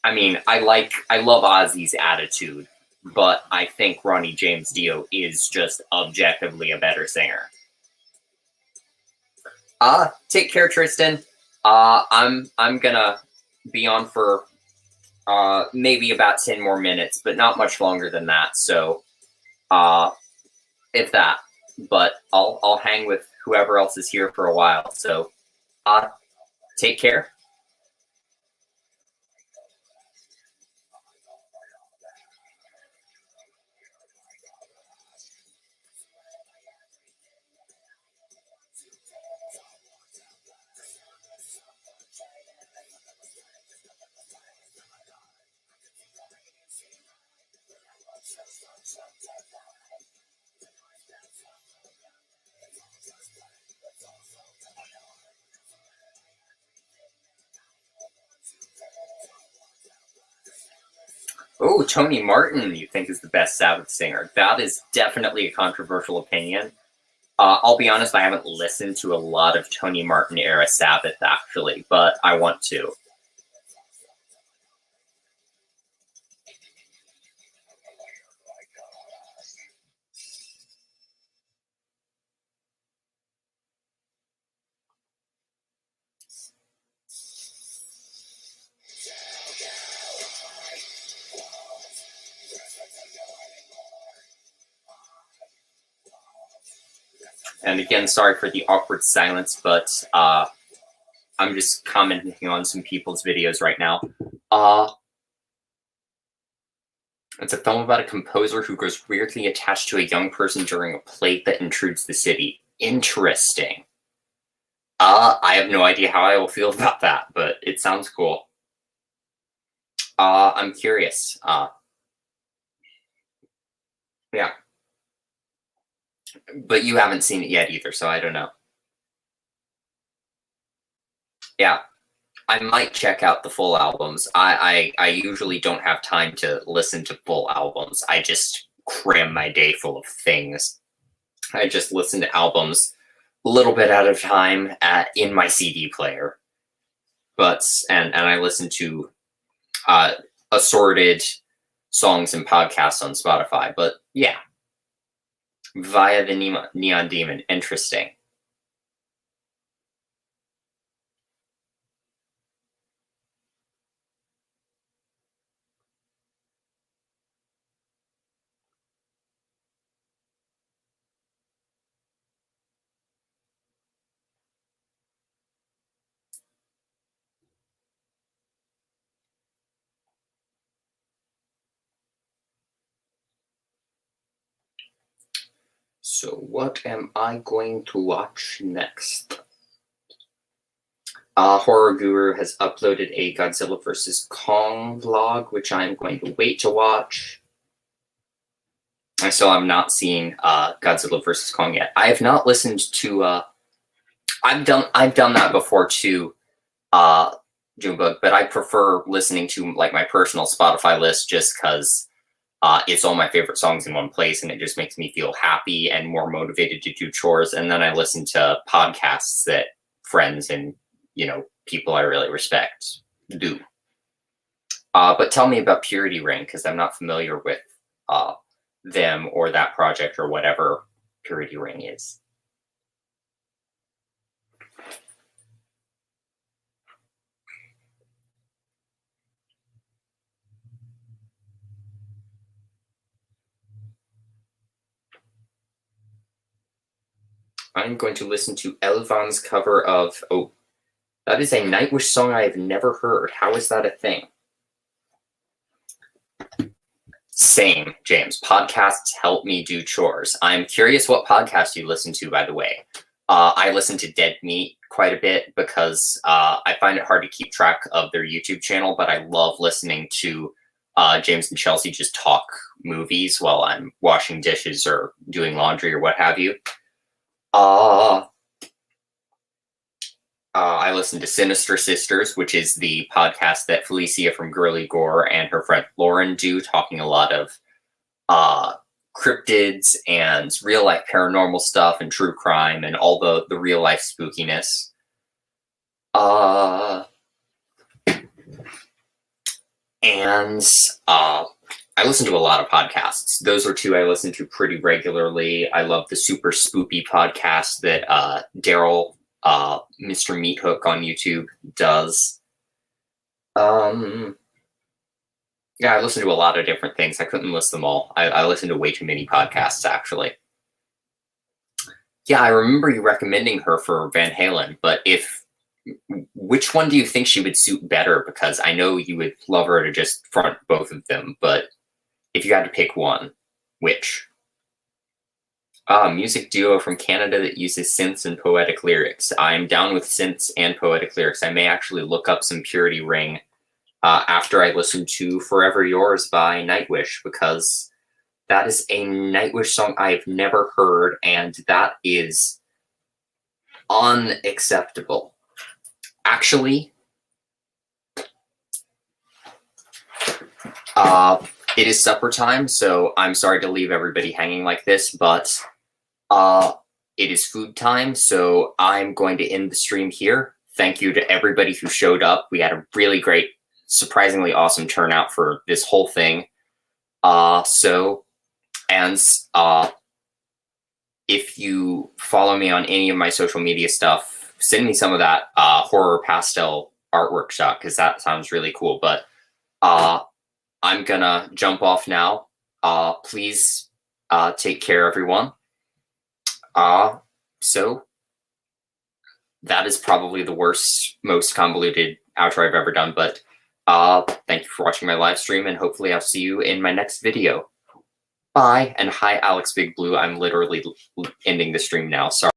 I mean, I love Ozzy's attitude, but I think Ronnie James Dio is just objectively a better singer. Take care, Tristan. I'm gonna be on for maybe about 10 more minutes, but not much longer than that. So, if that, but I'll hang with whoever else is here for a while. So, take care. Oh, Tony Martin, you think is the best Sabbath singer. That is definitely a controversial opinion. I'll be honest, I haven't listened to a lot of Tony Martin era Sabbath, actually, but I want to. And again, sorry for the awkward silence, but I'm just commenting on some people's videos right now. It's a film about a composer who grows weirdly attached to a young person during a plague that intrudes the city. Interesting. I have no idea how I will feel about that, but it sounds cool. I'm curious. Yeah. But you haven't seen it yet either, so I don't know. Yeah. I might check out the full albums. I usually don't have time to listen to full albums. I just cram my day full of things. I just listen to albums a little bit at a time in my CD player. And I listen to assorted songs and podcasts on Spotify. But yeah, via the Neon Demon. Interesting. So what am I going to watch next? Horror Guru has uploaded a Godzilla vs. Kong vlog, which I'm going to wait to watch. I still have not seen Godzilla vs. Kong yet. I have not listened to. I've done that before too, Junebug, but I prefer listening to like my personal Spotify list just because it's all my favorite songs in one place, and it just makes me feel happy and more motivated to do chores. And then I listen to podcasts that friends and people I really respect do. But tell me about Purity Ring, because I'm not familiar with them or that project or whatever Purity Ring is. I'm going to listen to Elvan's cover of, that is a Nightwish song I have never heard. How is that a thing? Same, James. Podcasts help me do chores. I'm curious what podcast you listen to, by the way. I listen to Dead Meat quite a bit because I find it hard to keep track of their YouTube channel, but I love listening to James and Chelsea just talk movies while I'm washing dishes or doing laundry or what have you. I listen to Sinister Sisters, which is the podcast that Felicia from Girly Gore and her friend Lauren do, talking a lot of cryptids and real life paranormal stuff and true crime and all the real life spookiness. And I listen to a lot of podcasts. Those are two I listen to pretty regularly. I love the Super Spoopy podcast that Daryl, Mr. Meathook on YouTube does. Yeah, I listen to a lot of different things. I couldn't list them all. I listen to way too many podcasts, actually. Yeah, I remember you recommending her for Van Halen, but which one do you think she would suit better? Because I know you would love her to just front both of them, but if you had to pick one, which? Music duo from Canada that uses synths and poetic lyrics. I'm down with synths and poetic lyrics. I may actually look up some Purity Ring after I listen to Forever Yours by Nightwish, because that is a Nightwish song I've never heard, and that is unacceptable. Actually, it is supper time, so I'm sorry to leave everybody hanging like this, but it is food time, so I'm going to end the stream here. Thank you to everybody who showed up. We had a really great, surprisingly awesome turnout for this whole thing. If you follow me on any of my social media stuff, send me some of that horror pastel artwork shot, because that sounds really cool. But I'm gonna jump off now. Please take care, everyone. So that is probably the worst, most convoluted outro I've ever done, but thank you for watching my live stream, and hopefully I'll see you in my next video. Bye, and hi, Alex Big Blue. I'm literally ending the stream now. Sorry.